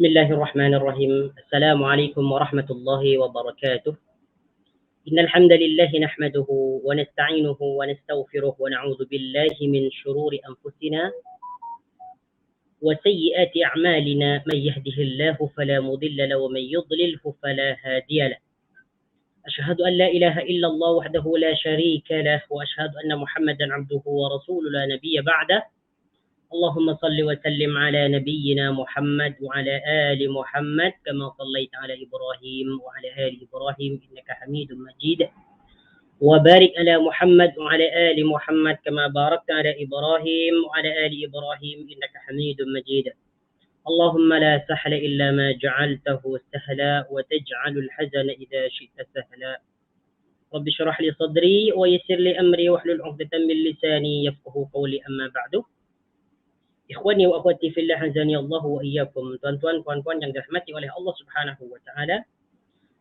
بسم الله الرحمن الرحيم. السلام عليكم ورحمة الله وبركاته. إن الحمد لله نحمده ونستعينه ونستغفره ونعوذ بالله من شرور أنفسنا وسيئات أعمالنا. من يهده الله فلا مضل له ومن يضلله فلا هادي له. أشهد أن لا إله إلا الله وحده لا شريك له وأشهد أن محمدا عبده ورسوله لا نبي بعده. اللهم صل وسلم على نبينا محمد وعلى آل محمد كما صليت على إبراهيم وعلى آل إبراهيم إنك حميد مجيد، وبارك على محمد وعلى آل محمد كما باركت على إبراهيم وعلى آل إبراهيم إنك حميد مجيد. اللهم لا سهل إلا ما جعلته سهلا وتجعل الحزن إذا شئت سهلا. رب اشرح لي صدري ويسر لي أمري واحلل عقدة من لساني يفقه قولي. أما بعد. Ikhwani wa akhwati fillah, azani Allah wa iyyakum. Tuan-tuan, puan-puan yang dirahmati oleh Allah Subhanahu wa taala.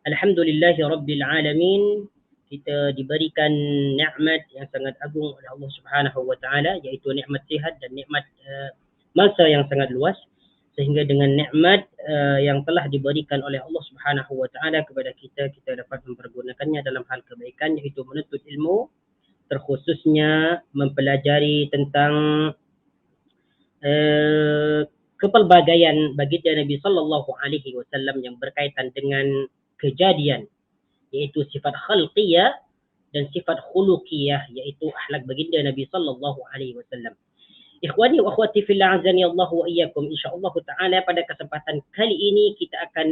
Alhamdulillahi rabbil alamin. Kita diberikan nikmat yang sangat agung oleh Allah Subhanahu wa taala, iaitu nikmat sihat dan nikmat masa yang sangat luas. Sehingga dengan nikmat yang telah diberikan oleh Allah Subhanahu wa taala kepada kita, kita dapat mempergunakannya dalam hal kebaikan, iaitu menuntut ilmu, terkhususnya mempelajari tentang kepelbagaian baginda Nabi sallallahu alaihi wasallam yang berkaitan dengan kejadian, iaitu sifat khalqiyah dan sifat khuluqiyah, iaitu akhlak baginda Nabi sallallahu alaihi wasallam. Ikhwani wa akhwati fillah, azani Allah wa iyyakum. Insyaallah taala pada kesempatan kali ini kita akan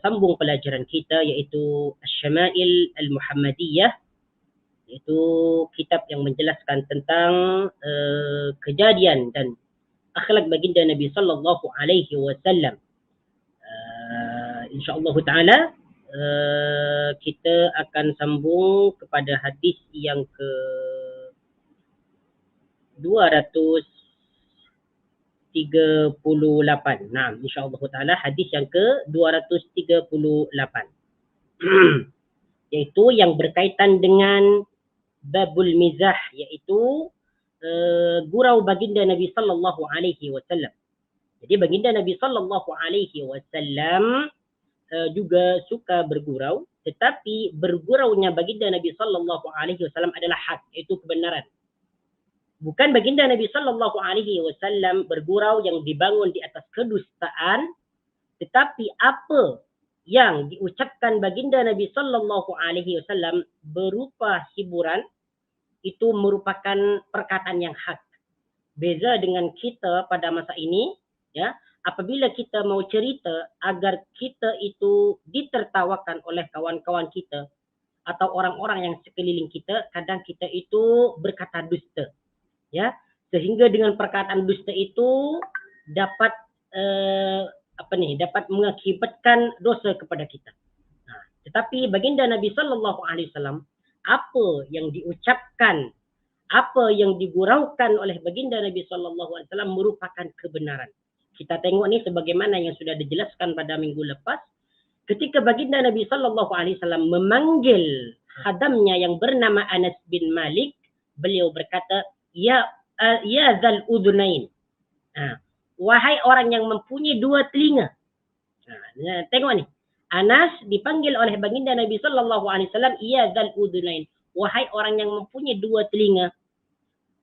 sambung pelajaran kita, iaitu Asy-Syama'il Al-Muhammadiyah, itu kitab yang menjelaskan tentang kejadian dan akhlak baginda Nabi sallallahu alaihi wasallam. Insyaallah taala kita akan sambung kepada hadis yang ke 238. Nah, insyaallah taala hadis yang ke 238 yaitu yang berkaitan dengan babul mizah, iaitu gurau baginda Nabi sallallahu alaihi wasallam. Jadi baginda Nabi sallallahu alaihi wasallam juga suka bergurau, tetapi berguraunya baginda Nabi sallallahu alaihi wasallam adalah hak, iaitu kebenaran. Bukan baginda Nabi sallallahu alaihi wasallam bergurau yang dibangun di atas kedustaan, tetapi apa yang diucapkan baginda Nabi sallallahu alaihi wasallam berupa hiburan, itu merupakan perkataan yang hak. Beza dengan kita pada masa ini, ya, apabila kita mau cerita agar kita itu ditertawakan oleh kawan-kawan kita atau orang-orang yang sekeliling kita, kadang kita itu berkata dusta, ya, sehingga dengan perkataan dusta itu dapat dapat mengakibatkan dosa kepada kita. Nah, tetapi baginda Nabi sallallahu alaihi wasallam, apa yang diucapkan, apa yang diguraukan oleh baginda Nabi sallallahu alaihi wasallam merupakan kebenaran. Kita tengok ni sebagaimana yang sudah dijelaskan pada minggu lepas, ketika baginda Nabi sallallahu alaihi wasallam memanggil khadamnya yang bernama Anas bin Malik, beliau berkata, ya zal udhunain. Wahai orang yang mempunyai dua telinga. Tengok ni. Anas dipanggil oleh baginda Nabi sallallahu alaihi wasallam, ya zal udhunain. Wahai orang yang mempunyai dua telinga.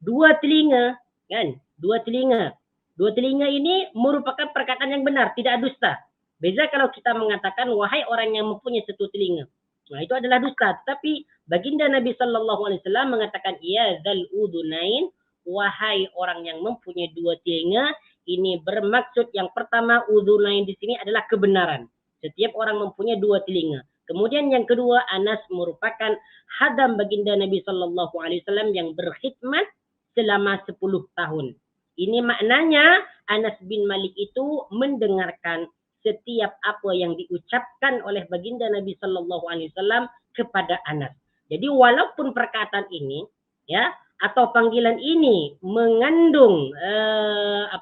Dua telinga, kan? Dua telinga. Dua telinga ini merupakan perkataan yang benar, tidak dusta. Beza kalau kita mengatakan wahai orang yang mempunyai satu telinga. Nah, itu adalah dusta. Tetapi baginda Nabi sallallahu alaihi wasallam mengatakan, ya zal udhunain. Wahai orang yang mempunyai dua telinga. Ini bermaksud yang pertama, udhunain di sini adalah kebenaran. Setiap orang mempunyai dua telinga. Kemudian yang kedua, Anas merupakan khadam baginda Nabi sallallahu alaihi wasallam yang berkhidmat selama 10 tahun. Ini maknanya Anas bin Malik itu mendengarkan setiap apa yang diucapkan oleh baginda Nabi sallallahu alaihi wasallam kepada Anas. Jadi walaupun perkataan ini, ya, atau panggilan ini mengandung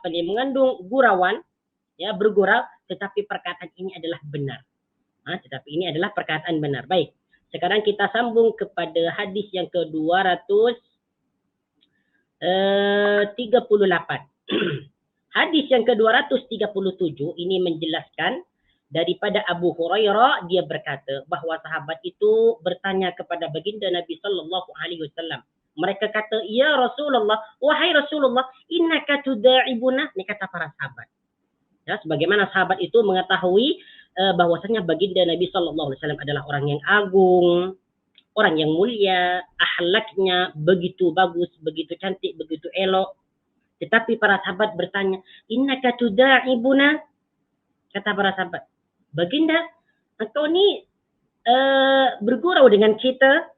mengandung gurauan, ya, bergurau, tetapi perkataan ini adalah benar. Tetapi ini adalah perkataan benar. Baik. Sekarang kita sambung kepada hadis yang ke 238. Hadis yang ke-237 ini menjelaskan daripada Abu Hurairah, dia berkata bahawa sahabat itu bertanya kepada baginda Nabi sallallahu alaihi wasallam. Mereka kata, "Ya Rasulullah, wahai Rasulullah, innaka tuda'ibuna." Ini kata para sahabat. Ya, sebagaimana sahabat itu mengetahui bahwasanya baginda Nabi sallallahu alaihi wasallam adalah orang yang agung, orang yang mulia, akhlaknya begitu bagus, begitu cantik, begitu elok. Tetapi para sahabat bertanya, "Innaka tuda'ibuna?" Kata para sahabat, "Baginda, engkau ni bergurau dengan kita,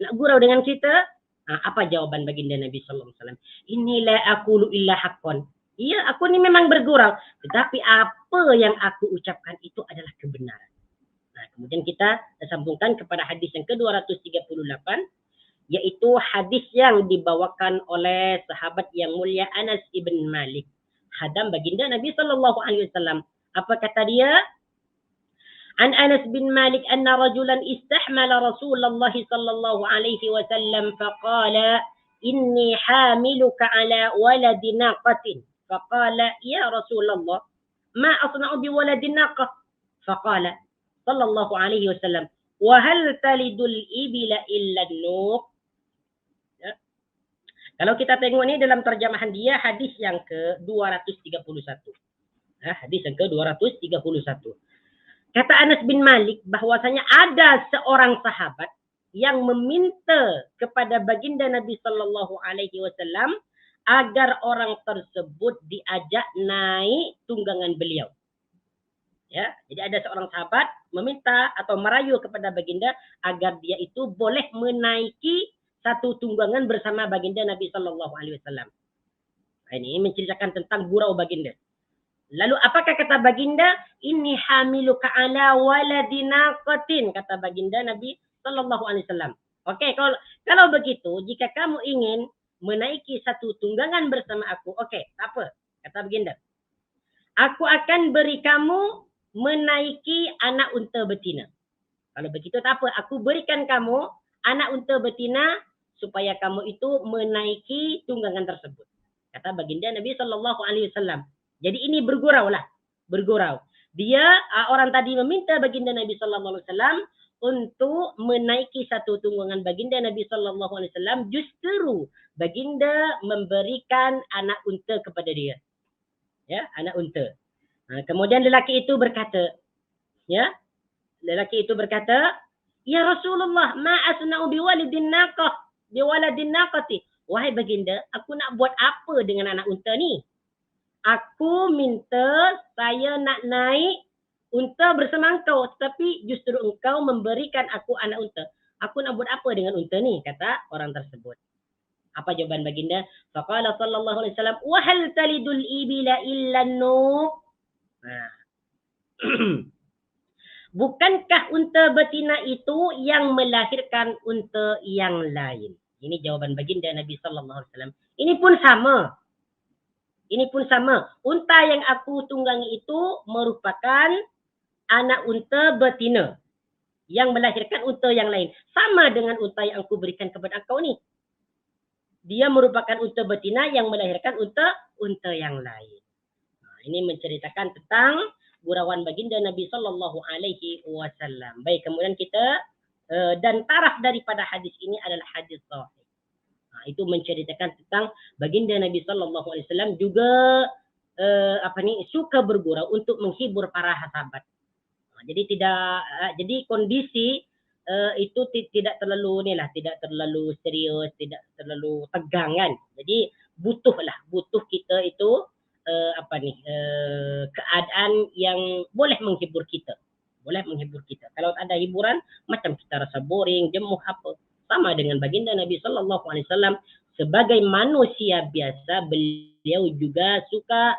nak gurau dengan kita?" Apa jawaban baginda Nabi sallallahu alaihi wasallam? "Inni la aqulu illa haqqan." Iya, aku ni memang bergurau, tetapi apa yang aku ucapkan itu adalah kebenaran. Nah, kemudian kita sambungkan kepada hadis yang ke-238, yaitu hadis yang dibawakan oleh sahabat yang mulia Anas ibn Malik, khadam baginda Nabi sallallahu alaihi wasallam. Apa kata dia? An Anas bin Malik anna rajulan istahmala Rasulullah sallallahu alaihi wasallam faqala inni hamiluka ala waladi naqatin. Faqala ya Rasulullah ma asna'u bi waladi naqah. Faqala sallallahu alaihi wasallam wa hal talidul ibila illa an-nuq. Ya. Kalau kita tengok ni dalam terjemahan dia hadis yang ke-231. Hadis yang ke-231. Kata Anas bin Malik bahwasanya ada seorang sahabat yang meminta kepada baginda Nabi sallallahu alaihi wasallam agar orang tersebut diajak naik tunggangan beliau. Ya, jadi ada seorang sahabat meminta atau merayu kepada baginda agar dia itu boleh menaiki satu tunggangan bersama baginda Nabi sallallahu alaihi wasallam. Ini menceritakan tentang gurau baginda. Lalu apakah kata baginda? Inni hamiluka ala waladi naqatin, kata baginda Nabi sallallahu alaihi wasallam. Okey, kalau begitu, jika kamu ingin menaiki satu tunggangan bersama aku, okey, tak apa, kata baginda. Aku akan beri kamu menaiki anak unta betina. Kalau begitu tak apa, aku berikan kamu anak unta betina supaya kamu itu menaiki tunggangan tersebut. Kata baginda Nabi sallallahu alaihi wasallam. Jadi ini bergurau lah, bergurau. Dia orang tadi meminta baginda Nabi sallallahu alaihi wasallam untuk menaiki satu tunggangan baginda Nabi sallallahu alaihi wasallam, justru baginda memberikan anak unta kepada dia. Ya, anak unta. Kemudian lelaki itu berkata, ya, lelaki itu berkata, "Ya Rasulullah, ma asna'u biwaladin naqah, biwaladin naqati." Wahai baginda, aku nak buat apa dengan anak unta ni? Aku minta saya nak naik unta bersama engkau, tetapi justru engkau memberikan aku anak unta. Aku nak buat apa dengan unta ni? Kata orang tersebut. Apa jawaban baginda? Faqala sallallahu alaihi wasallam, "Wa hal talidul ibila illa an-nuq?" Bukankah unta betina itu yang melahirkan unta yang lain? Ini jawaban baginda Nabi sallallahu alaihi wasallam. Ini pun sama. Ini pun sama. Unta yang aku tunggangi itu merupakan anak unta betina yang melahirkan unta yang lain. Sama dengan unta yang aku berikan kepada engkau ni. Dia merupakan unta betina yang melahirkan unta yang lain. Ini menceritakan tentang gurauan baginda Nabi sallallahu alaihi wasallam. Baik, kemudian kita dan taraf daripada hadis ini adalah hadis sahih. Itu menceritakan tentang baginda Nabi sallallahu alaihi wasallam juga suka bergurau untuk menghibur para sahabat. Jadi kondisi itu tidak terlalu tidak terlalu serius, tidak terlalu tegang kan. Jadi butuh kita itu keadaan yang boleh menghibur kita. Kalau ada hiburan, macam kita rasa boring, jemuh apa. Sama dengan baginda Nabi sallallahu alaihi wasallam, sebagai manusia biasa, beliau juga suka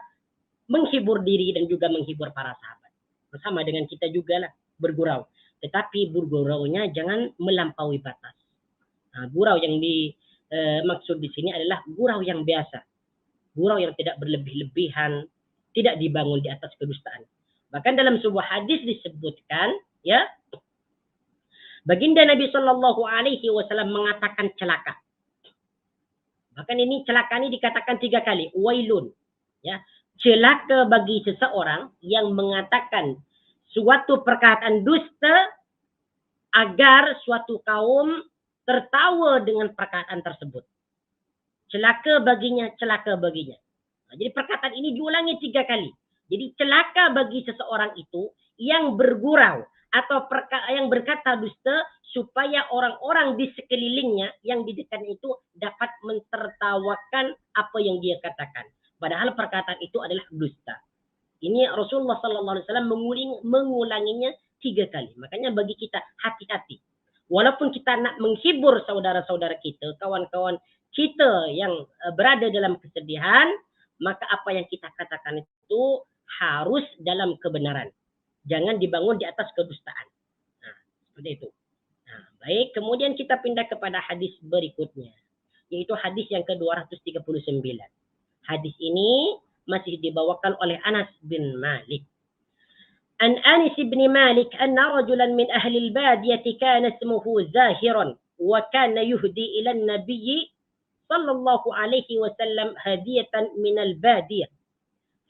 menghibur diri dan juga menghibur para sahabat. Sama dengan kita juga lah, bergurau. Tetapi berguraunya jangan melampaui batas. Gurau yang dimaksud di sini adalah gurau yang biasa. Gurau yang tidak berlebih-lebihan, tidak dibangun di atas kedustaan. Bahkan dalam sebuah hadis disebutkan, ya, baginda Nabi sallallahu alaihi wasallam mengatakan celaka. Bahkan ini celaka ini dikatakan 3 kali, wailun. Ya, celaka bagi seseorang yang mengatakan suatu perkataan dusta agar suatu kaum tertawa dengan perkataan tersebut. Celaka baginya, celaka baginya. Jadi perkataan ini diulangi 3 kali. Jadi celaka bagi seseorang itu yang bergurau atau yang berkata dusta supaya orang-orang di sekelilingnya yang di dekatnya itu dapat mentertawakan apa yang dia katakan. Padahal perkataan itu adalah dusta. Ini Rasulullah SAW mengulanginya 3 kali. Makanya bagi kita hati-hati. Walaupun kita nak menghibur saudara-saudara kita, kawan-kawan kita yang berada dalam kesedihan, maka apa yang kita katakan itu harus dalam kebenaran. Jangan dibangun di atas kedustaan. Nah, seperti itu. Nah, baik, kemudian kita pindah kepada hadis berikutnya. Yaitu hadis yang ke-239. Hadis ini masih dibawakan oleh Anas bin Malik. An Anas bin Malik anna rajulan min ahli al-badiyah kana ismuhu Zahiran wa kana yuhdi ila an-nabiy sallallahu alaihi wasallam hadiyatan min al-badiyah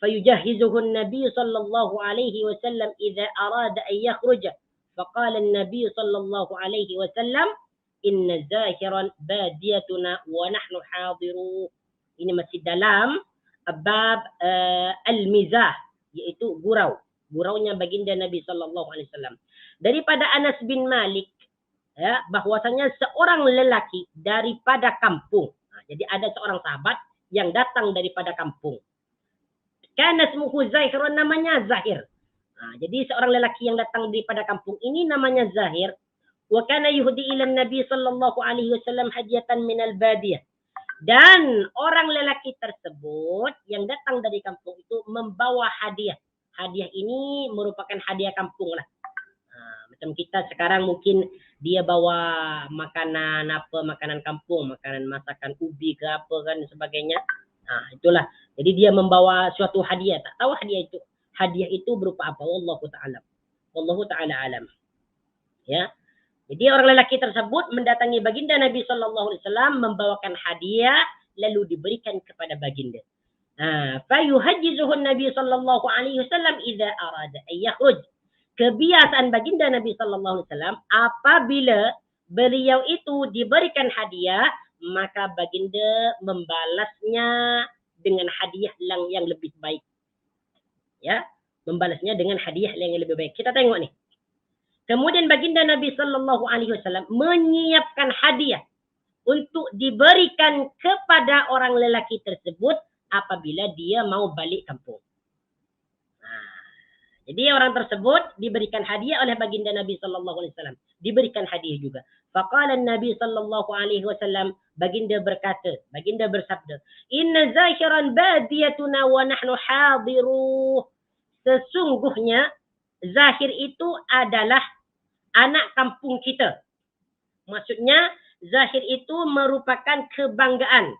فيجهزه النبي صلى الله عليه وسلم إذا أراد أن يخرج فقال النبي صلى الله عليه وسلم إن زاهرا باديتنا ونحن حاضرون. Ini masih dalam bab al-mizah, yaitu guraunya baginda Nabi sallallahu alaihi wasallam. Daripada Anas bin Malik, ya, bahwasanya seorang lelaki daripada kampung. Nah, jadi ada seorang sahabat yang datang daripada kampung. Kana ismuhu Zahir, namanya Zahir. Nah, jadi seorang lelaki yang datang daripada kampung ini namanya Zahir. Wa kana yuhdi ila Nabi sallallahu alaihi wasallam hadiyatan minal badiyah. Dan orang lelaki tersebut yang datang dari kampung itu membawa hadiah. Hadiah ini merupakan hadiah kampung lah. Nah, macam kita sekarang mungkin dia bawa makanan kampung, makanan masakan ubi ke apa kan sebagainya. Nah, itulah. Jadi dia membawa suatu hadiah. Tak tahu hadiah itu. Hadiah itu berupa apa? Wallahu ta'ala. Wallahu ta'ala alam. Ya. Jadi orang lelaki tersebut mendatangi baginda Nabi SAW membawakan hadiah lalu diberikan kepada baginda. Fayuhajjizuhu Nabi SAW idza arada an yakhruj. Kebiasaan baginda Nabi SAW apabila beliau itu diberikan hadiah, maka baginda membalasnya dengan hadiah yang lebih baik. Ya, membalasnya dengan hadiah yang lebih baik. Kita tengok nih. Kemudian baginda Nabi sallallahu alaihi wasallam menyiapkan hadiah untuk diberikan kepada orang lelaki tersebut apabila dia mau balik kampung. Jadi orang tersebut diberikan hadiah oleh baginda Nabi sallallahu alaihi wasallam, diberikan hadiah juga. Faqala Nabi sallallahu alaihi wasallam, baginda berkata, baginda bersabda, "Inna Zahiran badiyatuna wa nahnu hadiruh." Sesungguhnya Zahir itu adalah anak kampung kita. Maksudnya Zahir itu merupakan kebanggaan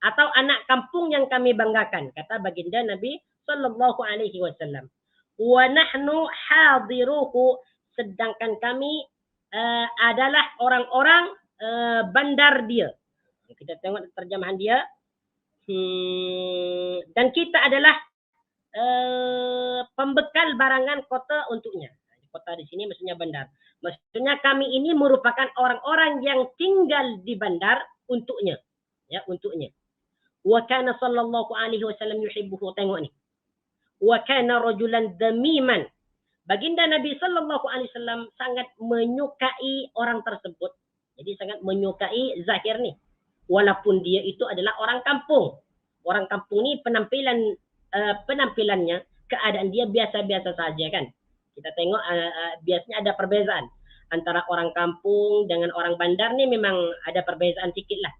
atau anak kampung yang kami banggakan, kata baginda Nabi sallallahu alaihi wasallam. Wa nahnu hadiruhu, sedangkan kami adalah orang-orang bandar dia. Kita tengok terjemahan dia. Dan kita adalah pembekal barangan kota untuknya. Kota di sini maksudnya bandar. Maksudnya kami ini merupakan orang-orang yang tinggal di bandar untuknya. Ya, untuknya. Wa kana sallallahu alaihi wasallam yuhibbuhu. Tengok ni. Wa kana rajulan damiman. Baginda Nabi sallallahu alaihi wasallam sangat menyukai orang tersebut. Jadi sangat menyukai Zahir ni. Walaupun dia itu adalah orang kampung. Orang kampung ni penampilannya, keadaan dia biasa-biasa saja kan. Kita tengok biasanya ada perbezaan antara orang kampung dengan orang bandar ni, memang ada perbezaan sikit lah.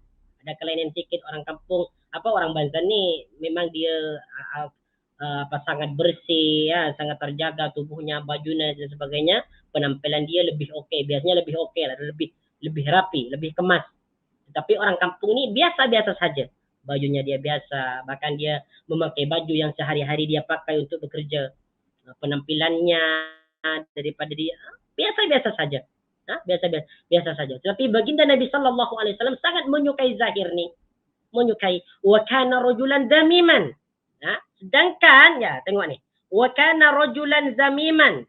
Ada kelainan sikit. Orang kampung, orang bandar ni memang dia sangat bersih, ya, sangat terjaga tubuhnya, bajunya dan sebagainya. Penampilan dia lebih okey, biasanya lebih okey lah, lebih rapi, lebih kemas. Tetapi orang kampung ni biasa-biasa saja. Bajunya dia biasa, bahkan dia memakai baju yang sehari-hari dia pakai untuk bekerja. Penampilannya daripada dia biasa-biasa saja. Biasa saja. Tetapi baginda Nabi sallallahu alaihi wasallam sangat menyukai Zahir ni. Menyukai. Wa kana rajulan damiman. Sedangkan ya tengok ni. Wa kana rajulan zamiman.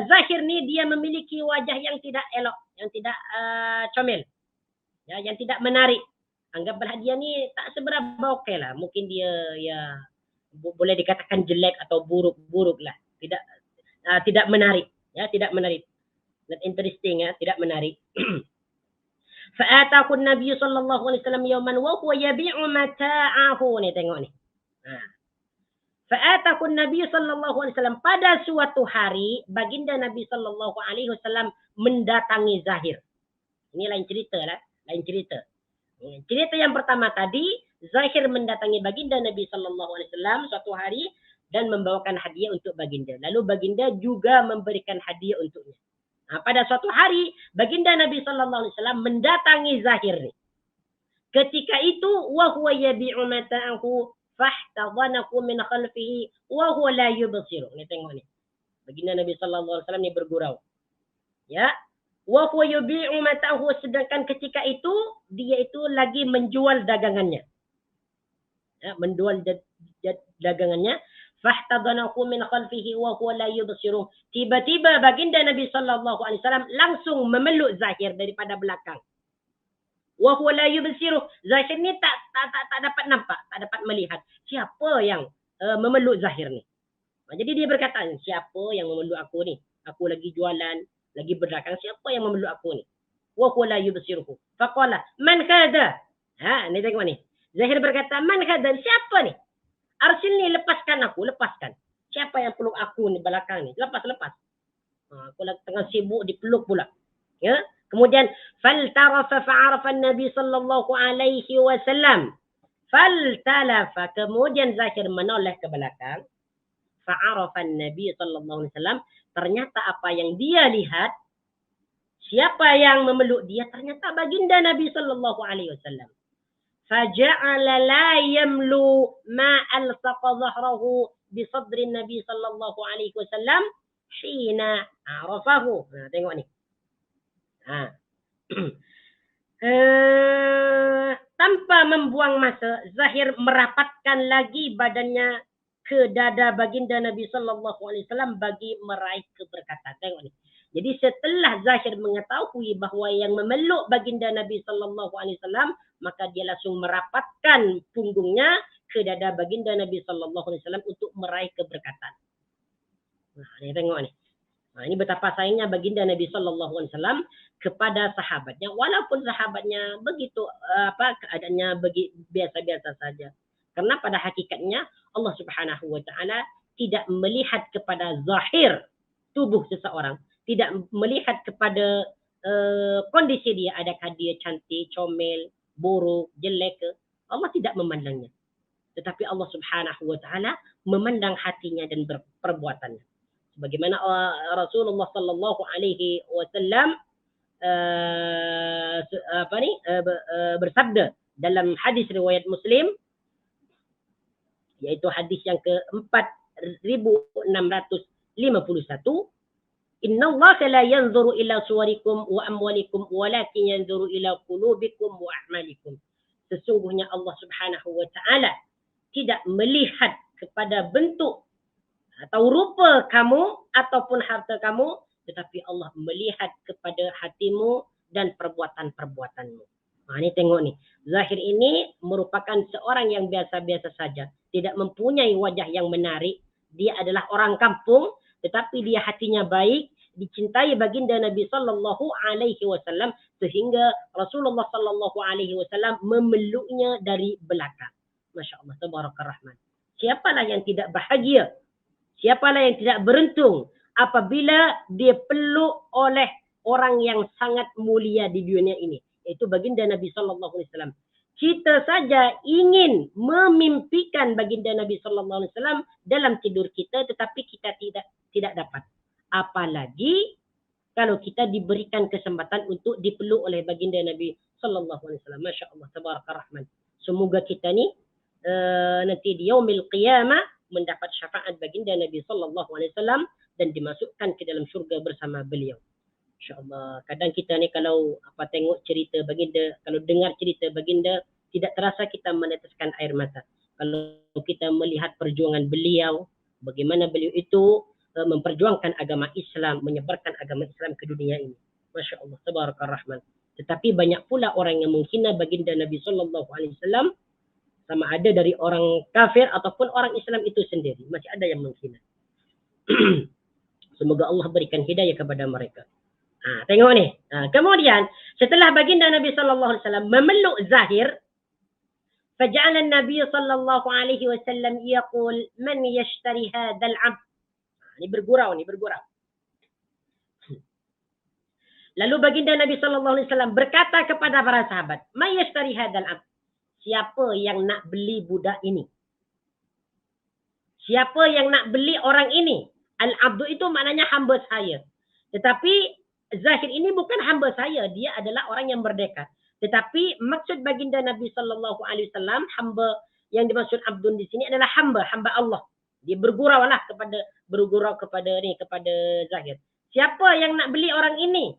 Zahir ni dia memiliki wajah yang tidak elok, yang tidak comel. Ya, yang tidak menarik. Anggaplah dia ni tak seberapa okey lah. Mungkin dia ya boleh dikatakan jelek atau buruk-buruk lah. Tidak menarik. Ya, tidak menarik. Not interesting ya, tidak menarik. Fa'atahu an-nabiy sallallahu alaihi wasallam yawman wa huwa yabi'u mata'ahu. Ni tengok ni. Fa'atahu an-nabiy sallallahu alaihi wasallam, pada suatu hari baginda Nabi sallallahu alaihi wasallam mendatangi Zahir. Ini lain cerita lah, lain cerita. Cerita yang pertama tadi, Zahir mendatangi baginda Nabi sallallahu alaihi wasallam suatu hari dan membawakan hadiah untuk baginda. Lalu baginda juga memberikan hadiah untuknya. Pada suatu hari baginda Nabi sallallahu alaihi wasallam mendatangi Zahir ni. Ketika itu wa huwa yabi'u mata'ahu fahtadhanahu min khalfihi wa huwa la yubsiru. Ni tengok ni. Baginda Nabi sallallahu alaihi wasallam ni bergurau. Ya. Wa huwa yabi'u mata'ahu, sedangkan ketika itu dia itu lagi menjual dagangannya. Ya, menjual dagangannya. Fahtadhanahu min khalfihi wa huwa la yubsiru. Tiba-tiba baginda Nabi sallallahu alaihi wasallam langsung memeluk Zahir daripada belakang. Wa huwa la yubsiru. Zahir ni tak dapat nampak, tak dapat melihat siapa yang memeluk Zahir ni. Jadi dia berkata, siapa yang memeluk aku ni? Aku lagi jualan, lagi berdagang, siapa yang memeluk aku ni? Wa huwa la yubsiruhu. Faqala, man kada? Ni tengok ni. Zahir berkata, man kada? Siapa ni? Arsilni, lepaskan aku, lepaskan. Siapa yang peluk aku ni belakang ni? Lepas. Aku lagi tengah sibuk dipeluk pula. Ya. Kemudian faltarafa fa'arafa an-nabi sallallahu alaihi wasallam. Faltalafa, kemudian Zahir menoleh ke belakang. Fa'arafa an-nabi sallallahu alaihi wasallam, ternyata apa yang dia lihat, siapa yang memeluk dia, ternyata baginda Nabi sallallahu alaihi wasallam. Faja'ala la yamlu ma alsaqa dhahrahu bi sadri Nabi sallallahu alaihi wasallam hina arafahu. Tengok ni. Tanpa membuang masa, Zahir merapatkan lagi badannya ke dada baginda Nabi sallallahu alaihi wasallam bagi meraih keberkatan. Tengok ni. Jadi setelah Zahir mengetahui bahawa yang memeluk baginda Nabi sallallahu alaihi wasallam, maka dia langsung merapatkan punggungnya ke dada baginda Nabi sallallahu alaihi wasallam untuk meraih keberkatan. Ni tengok ni. Ini betapa sayangnya baginda Nabi sallallahu alaihi wasallam kepada sahabatnya, walaupun sahabatnya begitu keadaannya biasa-biasa saja. Karena pada hakikatnya Allah Subhanahu wa taala tidak melihat kepada zahir tubuh seseorang, tidak melihat kepada kondisi dia, adakah dia cantik, comel, buruk, jelek ke. Allah tidak memandangnya. Tetapi Allah Subhanahu wa taala memandang hatinya dan perbuatannya. Sebagaimana Rasulullah sallallahu alaihi wasallam bersabda dalam hadis riwayat Muslim, yaitu hadis yang ke-4651, innallaha la yanzuru ila suwarikum wa amwalikum walakin yanzuru ila qulubikum wa a'malikum. Sesungguhnya Allah Subhanahu wa taala tidak melihat kepada bentuk atau rupa kamu ataupun harta kamu, tetapi Allah melihat kepada hatimu dan perbuatan-perbuatanmu. Ini tengok ni. Zahir ini merupakan seorang yang biasa-biasa saja. Tidak mempunyai wajah yang menarik. Dia adalah orang kampung, tetapi dia hatinya baik, dicintai baginda Nabi sallallahu alaihi wasallam sehingga Rasulullah sallallahu alaihi wasallam memeluknya dari belakang. Masya-Allah, tabarakar rahman. Siapalah yang tidak bahagia? Siapalah yang tidak beruntung apabila dia peluk oleh orang yang sangat mulia di dunia ini, yaitu baginda Nabi sallallahu alaihi wasallam. Kita saja ingin memimpikan baginda Nabi sallallahu alaihi wasallam dalam tidur kita, tetapi kita tidak dapat. Apalagi kalau kita diberikan kesempatan untuk dipeluk oleh baginda Nabi sallallahu alaihi wasallam. Masya-Allah, tabarakar rahman. Semoga kita ni nanti di yaumil qiyamah mendapat syafaat baginda Nabi sallallahu alaihi wasallam dan dimasukkan ke dalam syurga bersama beliau. Insya-Allah. Kadang kita ni kalau tengok cerita baginda, kalau dengar cerita baginda, tidak terasa kita meneteskan air mata. Kalau kita melihat perjuangan beliau, bagaimana beliau itu memperjuangkan agama Islam, menyebarkan agama Islam ke dunia ini. Masya Allah, tabarakar rahman. Tetapi banyak pula orang yang menghina baginda Nabi Sallallahu Alaihi Wasallam, sama ada dari orang kafir ataupun orang Islam itu sendiri. Masih ada yang menghina. Semoga Allah berikan hidayah kepada mereka. Tengok ni. Kemudian setelah baginda Nabi Sallallahu Alaihi Wasallam memeluk Zahir, فجعل النبي صلى الله عليه وسلم يقول من يشتري هذا العبد. Ini bergurau. Lalu baginda Nabi Sallallahu Alaihi Wasallam berkata kepada para sahabat, "Man yashtari hadzal 'abd?" Siapa yang nak beli budak ini? Siapa yang nak beli orang ini? Al-'abdu itu maknanya hamba saya. Tetapi Zahir ini bukan hamba saya, dia adalah orang yang merdeka. Tetapi maksud baginda Nabi Sallallahu Alaihi Wasallam, hamba yang dimaksud abdun di sini adalah hamba Allah. Dia bergurau kepada Zahir. Siapa yang nak beli orang ini?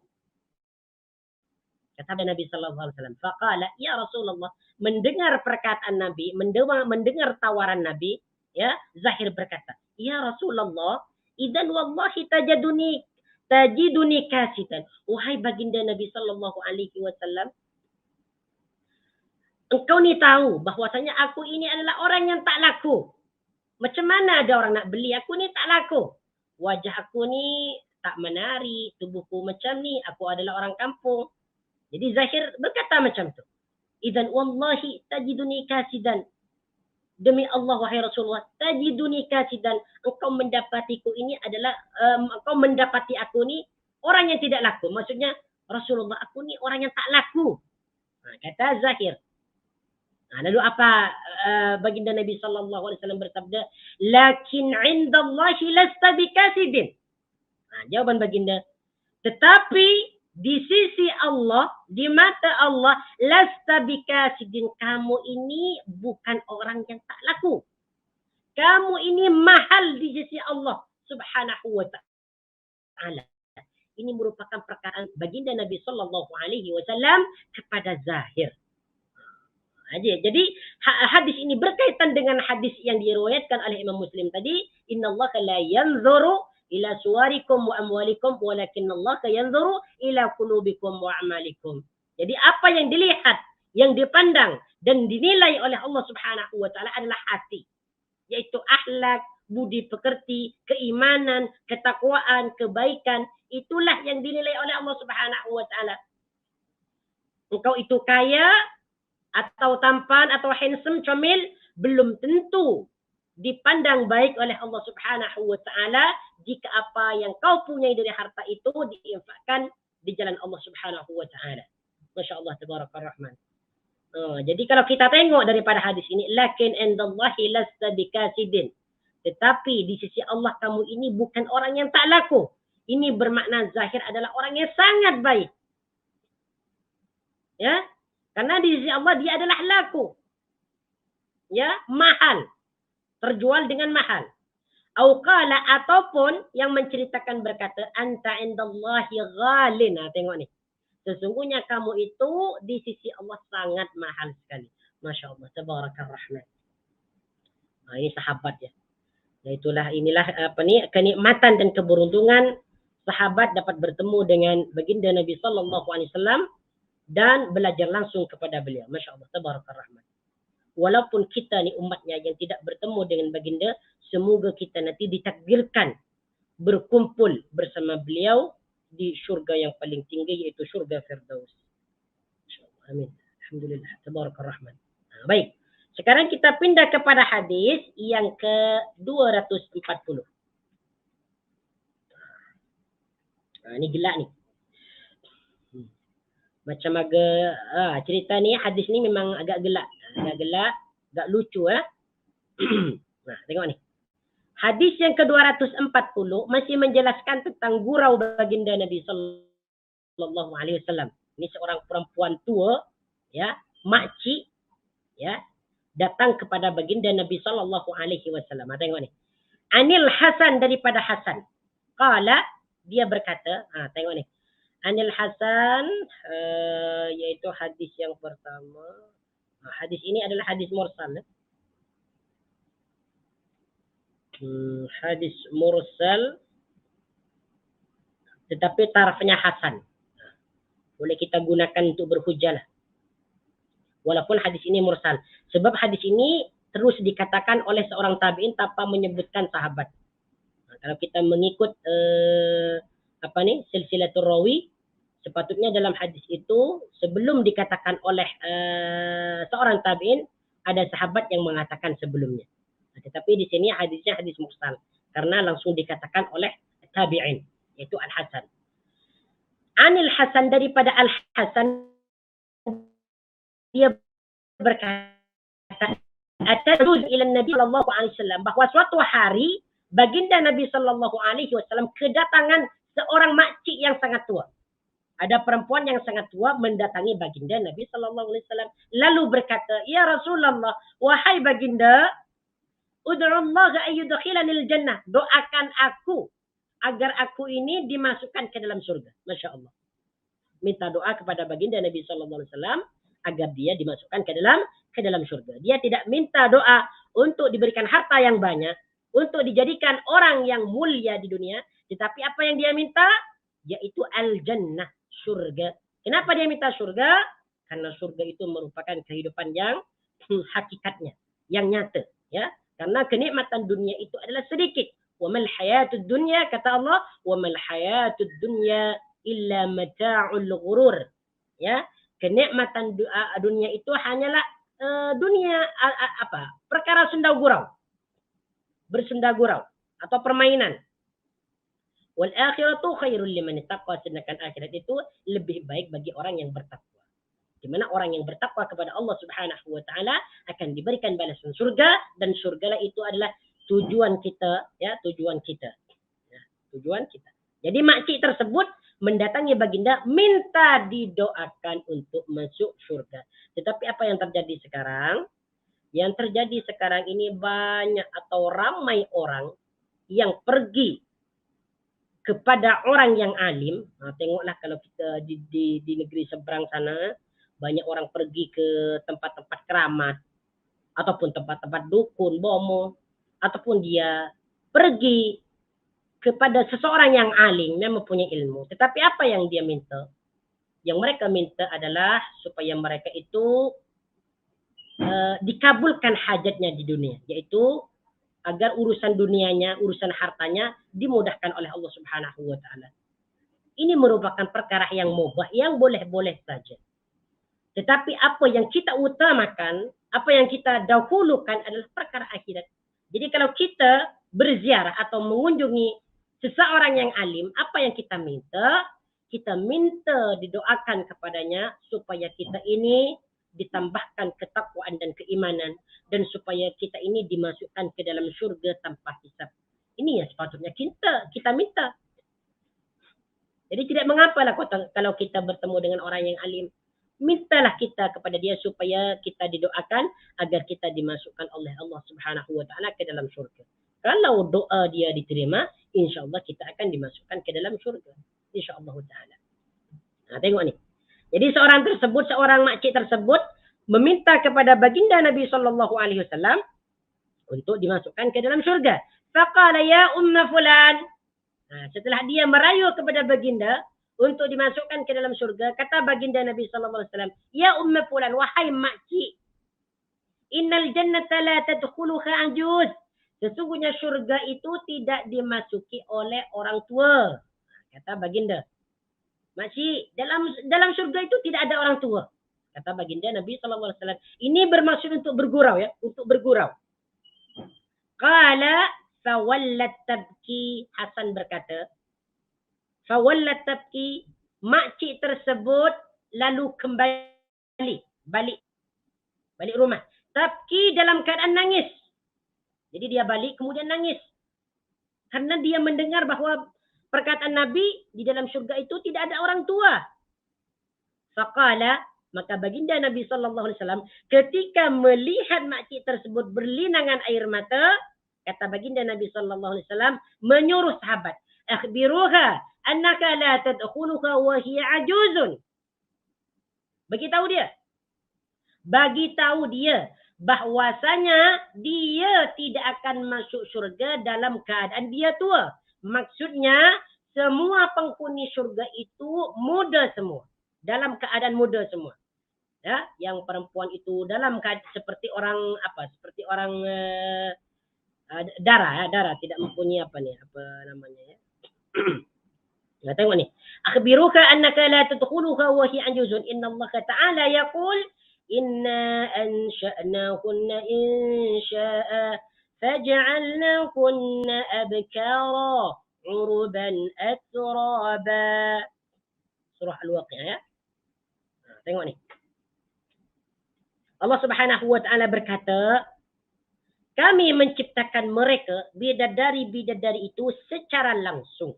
Kata Nabi Sallallahu Alaihi Wasallam, faqala ya Rasulullah, mendengar perkataan Nabi, mendengar tawaran Nabi, ya, Zahir berkata, ya Rasulullah, idan wallahi tajiduni kasitan. Wahai baginda Nabi Sallallahu Alaihi Wasallam, engkau ni tahu bahwasanya aku ini adalah orang yang tak laku. Macam mana ada orang nak beli? Aku ni tak laku. Wajah aku ni tak menarik, tubuhku macam ni, aku adalah orang kampung. Jadi Zahir berkata macam tu. Idzan wallahi tajiduni kasidan. Demi Allah wahai Rasulullah, tajiduni kasidan. Engkau mendapatiku ini adalah engkau mendapati aku ni orang yang tidak laku. Maksudnya Rasulullah, aku ni orang yang tak laku. Kata Zahir. Lalu apa baginda Nabi Sallallahu Alaihi Wasallam bersabda, lakin indallahi lasta bikasidin. Jawaban baginda, tetapi di sisi Allah, di mata Allah, lasta bikasidin, kamu ini bukan orang yang tak laku. Kamu ini mahal di sisi Allah Subhanahu wa ta'ala. Ini merupakan perkataan baginda Nabi Sallallahu Alaihi Wasallam kepada Zahir. Jadi hadis ini berkaitan dengan hadis yang diriwayatkan oleh Imam Muslim tadi, innallaha la yanzuru ila suwarikum wa amwalikum walakinallaha yanzuru ila qulubikum wa amalikum. Jadi apa yang dilihat, yang dipandang dan dinilai oleh Allah Subhanahu wa taala adalah hati, yaitu akhlak, budi pekerti, keimanan, ketakwaan, kebaikan. Itulah yang dinilai oleh Allah Subhanahu wa taala. Engkau itu kaya atau tampan atau handsome, comel, belum tentu dipandang baik oleh Allah Subhanahu wa taala jika apa yang kau punyai dari harta itu diinfakkan di jalan Allah Subhanahu wa taala. Masya-Allah, tabarakallah rahman. Jadi kalau kita tengok daripada hadis ini, lakin indallahi lasta bikasidin. Tetapi di sisi Allah kamu ini bukan orang yang tak laku. Ini bermakna Zahir adalah orang yang sangat baik. Ya? Karena di sisi Allah dia adalah laku. Ya, mahal. Terjual dengan mahal. Qala, ataupun yang menceritakan berkata, anta indallahi ghalin. Tengok ni. Sesungguhnya kamu itu di sisi Allah sangat mahal sekali. Masya Allah. Tabarakar rahman. Ini sahabat ya. Inilah kenikmatan dan keberuntungan sahabat dapat bertemu dengan baginda Nabi Sallallahu Alaihi Wasallam dan belajar langsung kepada beliau. Masya Allah, tabarakar rahman. Walaupun kita ni umatnya yang tidak bertemu dengan baginda, semoga kita nanti ditakdirkan berkumpul bersama beliau di syurga yang paling tinggi, yaitu syurga Firdaus. Amin. Alhamdulillah, tabarakar rahman. Baik, sekarang kita pindah kepada hadis yang ke-240. Ini gelak ni. Macam agak cerita ni, hadis ni memang agak gelak, agak lucu ya. Nah, tengok ni. Hadis yang ke-240 masih menjelaskan tentang gurau baginda Nabi Sallallahu Alaihi Wasallam. Ini seorang perempuan tua, ya, makcik, ya, datang kepada baginda Nabi Sallallahu Alaihi Wasallam. Tengok ni. Anil Hasan, daripada Hasan. Qala, dia berkata, tengok ni. Anil Hasan, yaitu hadis yang pertama. Hadis ini adalah hadis mursal. Hadis mursal tetapi tarafnya hasan. Boleh kita gunakan untuk berhujjah lah. Walaupun hadis ini mursal. Sebab hadis ini terus dikatakan oleh seorang tabi'in tanpa menyebutkan sahabat. Kalau kita mengikut silsilatul rawi, sepatutnya dalam hadis itu sebelum dikatakan oleh seorang tabi'in ada sahabat yang mengatakan sebelumnya. Tetapi di sini hadisnya hadis mursal karena langsung dikatakan oleh tabi'in, yaitu Al-Hasan. Anil Hasan, daripada Al-Hasan, dia berkata, atadud ila Nabi sallallahu alaihi wasallam, bahwa suatu hari baginda Nabi sallallahu alaihi wasallam kedatangan seorang makcik yang sangat tua. Ada perempuan yang sangat tua mendatangi baginda Nabi sallallahu alaihi wasallam lalu berkata, "Ya Rasulullah, wahai baginda, ud'u Allah an yudkhilanil jannah." Doakan aku agar aku ini dimasukkan ke dalam surga. Masya Allah. Minta doa kepada baginda Nabi sallallahu alaihi wasallam agar dia dimasukkan ke dalam surga. Dia tidak minta doa untuk diberikan harta yang banyak, untuk dijadikan orang yang mulia di dunia, tetapi apa yang dia minta yaitu al-jannah, surga. Kenapa dia minta surga? Karena surga itu merupakan kehidupan yang hakikatnya, yang nyata, ya. Karena kenikmatan dunia itu adalah sedikit. Wa mal hayatud dunya, kata Allah, wa mal hayatud dunya illa mata'ul ghurur. Ya, kenikmatan dunia itu hanyalah dunia perkara senda gurau. Bersenda gurau atau permainan. Wal akhiratu khairul liman ittaqa, sedangkan akhirat itu lebih baik bagi orang yang bertakwa. Di mana orang yang bertakwa kepada Allah Subhanahu wa taala akan diberikan balasan surga, dan surgalah itu adalah tujuan kita, ya, tujuan kita. Ya, tujuan kita. Jadi makcik tersebut mendatangi baginda minta didoakan untuk masuk surga. Tetapi apa yang terjadi sekarang? Yang terjadi sekarang ini banyak atau ramai orang yang pergi kepada orang yang alim. Nah, tengoklah kalau kita di negeri seberang sana, banyak orang pergi ke tempat-tempat keramat, ataupun tempat-tempat dukun, bomo, ataupun dia pergi kepada seseorang yang alim, yang mempunyai ilmu. Tetapi apa yang dia minta? Yang mereka minta adalah supaya mereka itu dikabulkan hajatnya di dunia, yaitu agar urusan dunianya, urusan hartanya dimudahkan oleh Allah Subhanahu wa taala. Ini merupakan perkara yang mubah, yang boleh-boleh saja. Tetapi apa yang kita utamakan, apa yang kita dahulukan adalah perkara akhirat. Jadi kalau kita berziarah atau mengunjungi seseorang yang alim, apa yang kita minta? Kita minta didoakan kepadanya supaya kita ini ditambahkan ketakwaan dan keimanan, dan supaya kita ini dimasukkan ke dalam syurga tanpa hisab. Ini yang sepatutnya kita minta. Jadi tidak mengapalah kalau kita bertemu dengan orang yang alim. Mintalah kita kepada dia supaya kita didoakan agar kita dimasukkan oleh Allah Subhanahu wa taala ke dalam syurga. Kalau doa dia diterima, insya-Allah kita akan dimasukkan ke dalam syurga. Insya-Allah taala. Nah, tengok ni. Jadi seorang makcik tersebut meminta kepada baginda Nabi sallallahu alaihi wasallam untuk dimasukkan ke dalam syurga. Faqala ya umma fulan. Nah, setelah dia merayu kepada baginda untuk dimasukkan ke dalam syurga, kata baginda Nabi sallallahu alaihi wasallam, "Ya umma fulan, wahai makcik, innal jannata la tadkhuluha ajuz." Sesungguhnya syurga itu tidak dimasuki oleh orang tua. Kata baginda. Makcik, dalam syurga itu tidak ada orang tua. Kata baginda Nabi sallallahu alaihi wasallam. Ini bermaksud untuk bergurau, ya, untuk bergurau. Qala fawallat tabki, Hasan berkata, fawallat tabki, makcik tersebut lalu kembali, balik rumah. Tabki dalam keadaan nangis. Jadi dia balik kemudian nangis. Karena dia mendengar bahwa perkataan Nabi di dalam syurga itu tidak ada orang tua. Faqala, maka baginda Nabi sallallahu alaihi wasallam ketika melihat makcik tersebut berlinangan air mata, kata baginda Nabi sallallahu alaihi wasallam menyuruh sahabat, "Akhbiruha annaka la tadkhuluha wa hiya ajuzun." Bagi tahu dia bahwasanya dia tidak akan masuk syurga dalam keadaan dia tua. Maksudnya semua penghuni syurga itu muda semua, dalam keadaan muda semua. Ya, yang perempuan itu dalam keadaan seperti orang apa? Seperti orang darah tidak mempunyai apa namanya ya. Nah, tengok ni. Akhbiruka annaka la tadkhuluha wa hiya anjuzun. Inna Allah Ta'ala yaqul inna ansha'nahunna insha'a faj'alnahunna abkara uruban atraba. Surah Al-Waqi'ah ya. Nah, tengok ni. Allah Subhanahu wa Ta'ala berkata, kami menciptakan mereka bidadari-bidadari itu secara langsung.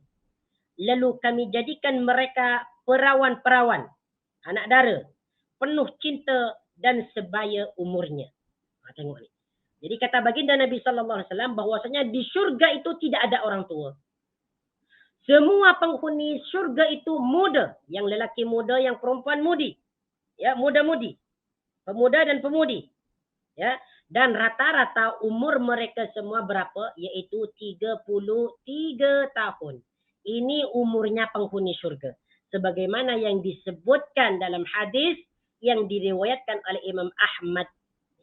Lalu kami jadikan mereka perawan-perawan, anak dara, penuh cinta dan sebaya umurnya. Tengok ni. Jadi kata baginda Nabi SAW bahwasanya di syurga itu tidak ada orang tua. Semua penghuni syurga itu muda. Yang lelaki muda, yang perempuan mudi. Ya, muda-mudi. Pemuda dan pemudi. Ya, dan rata-rata umur mereka semua berapa? Yaitu 33 tahun. Ini umurnya penghuni syurga. Sebagaimana yang disebutkan dalam hadis yang diriwayatkan oleh Imam Ahmad.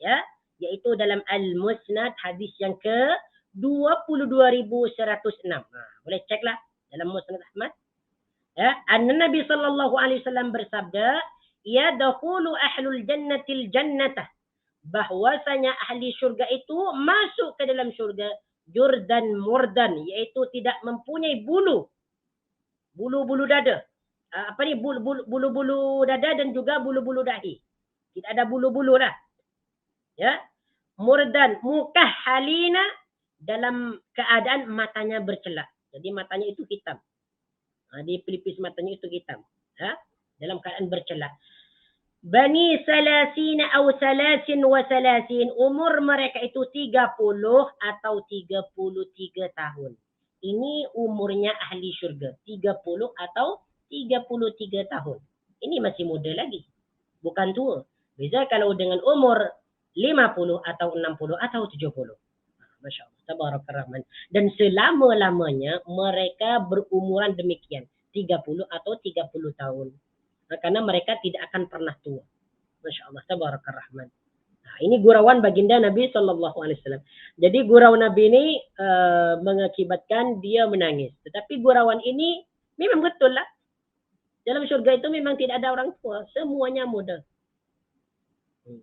Ya, yaitu dalam Al-Musnad hadis yang ke 22.106. Boleh ceklah dalam Musnad Ahmad. Ya, An-Nabi SAW bersabda, yadkhulu ahlul jannatil jannatah. Bahwasanya ahli syurga itu masuk ke dalam syurga jurdan murdan, yaitu tidak mempunyai bulu-bulu dada. Bulu-bulu dada dan juga bulu-bulu dahi. Tidak ada bulu-bulu dah. Ya. Murdan mukahhalina, dalam keadaan matanya bercelak. Jadi matanya itu hitam. Di pelipis matanya itu hitam. Ya. Dalam keadaan bercelak. Bani salasina atau salasin wa salasin. Umur mereka itu 30 atau 33 tahun. Ini umurnya ahli syurga. 30 atau 33 tahun. Ini masih muda lagi. Bukan tua. Beza kalau dengan umur 50 atau 60 atau 70. Masya Allah. Tabarakallah. Dan selama-lamanya mereka berumuran demikian. 30 atau 30 tahun. Karena mereka tidak akan pernah tua. Masya Allah. Tabarakallah. Nah, ini gurauan baginda Nabi SAW. Jadi gurau Nabi ini mengakibatkan dia menangis. Tetapi gurauan ini memang betul lah. Dalam syurga itu memang tidak ada orang tua. Semuanya muda.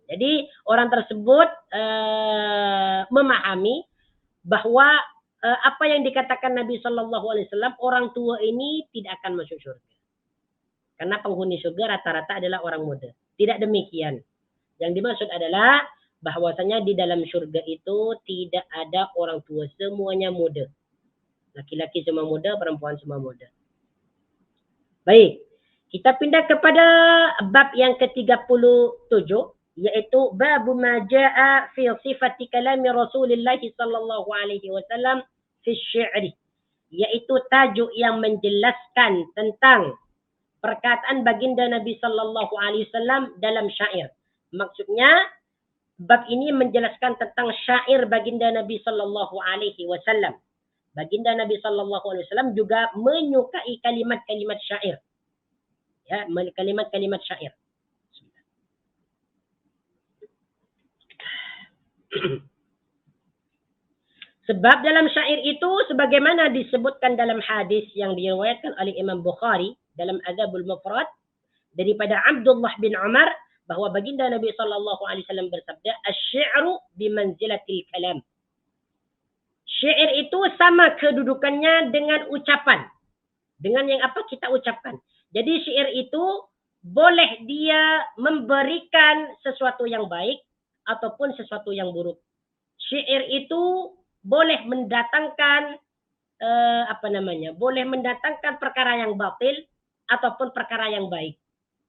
Jadi orang tersebut memahami bahwa apa yang dikatakan Nabi SAW, orang tua ini tidak akan masuk syurga. Karena penghuni syurga rata-rata adalah orang muda. Tidak demikian. Yang dimaksud adalah bahwasanya di dalam syurga itu tidak ada orang tua. Semuanya muda. Laki-laki semua muda, perempuan semua muda. Baik. Kita pindah kepada bab yang ke-37. Yaitu babu ma ja'a fi sifati kalami Rasulullah sallallahu alaihi wasallam fi syi'ri. Yaitu tajuk yang menjelaskan tentang perkataan baginda Nabi sallallahu alaihi wasallam dalam syair. Maksudnya bab ini menjelaskan tentang syair baginda Nabi sallallahu alaihi wasallam. Baginda Nabi sallallahu alaihi wasallam juga menyukai kalimat-kalimat syair. Ya, kalimat-kalimat syair. Sebab dalam syair itu sebagaimana disebutkan dalam hadis yang diriwayatkan oleh Imam Bukhari dalam Adzabul Mufrad daripada Abdullah bin Umar bahwa baginda Nabi SAW bersabda, "Asy-syi'ru bimanzilatil kalam." Syair itu sama kedudukannya dengan ucapan. Dengan yang apa kita ucapkan. Jadi syair itu boleh dia memberikan sesuatu yang baik ataupun sesuatu yang buruk. Syair itu boleh mendatangkan boleh mendatangkan perkara yang batil ataupun perkara yang baik.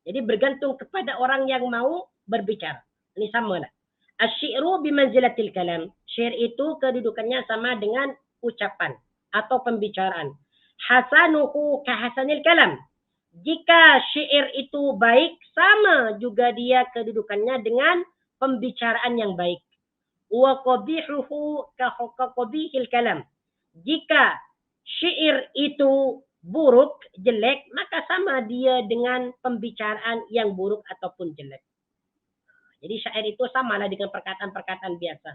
Jadi bergantung kepada orang yang mau berbicara. Ini sama lah. Asy-syi'ru bimanzilatil kalam. Syair itu kedudukannya sama dengan ucapan atau pembicaraan. Hasanuhu kahasanil kalam. Jika syair itu baik, sama juga dia kedudukannya dengan pembicaraan yang baik. Wa qabihuhu ka qabihil kalam. Jika syair itu buruk, jelek, maka sama dia dengan pembicaraan yang buruk ataupun jelek. Jadi syair itu samalah dengan perkataan-perkataan biasa.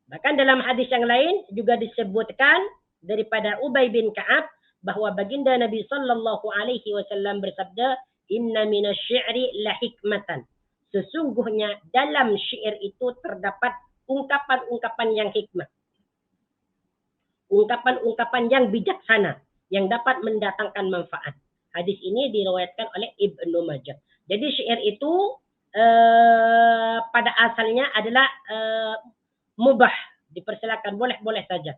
Bahkan dalam hadis yang lain juga disebutkan daripada Ubay bin Ka'ab bahwa baginda Nabi sallallahu alaihi wasallam bersabda, "Inna minasy-syi'ri la hikmatan." Sesungguhnya dalam syair itu terdapat ungkapan-ungkapan yang hikmah. Ungkapan-ungkapan yang bijaksana yang dapat mendatangkan manfaat. Hadis ini diriwayatkan oleh Ibnu Majah. Jadi syair itu pada asalnya adalah mubah, dipersilakan, boleh-boleh saja.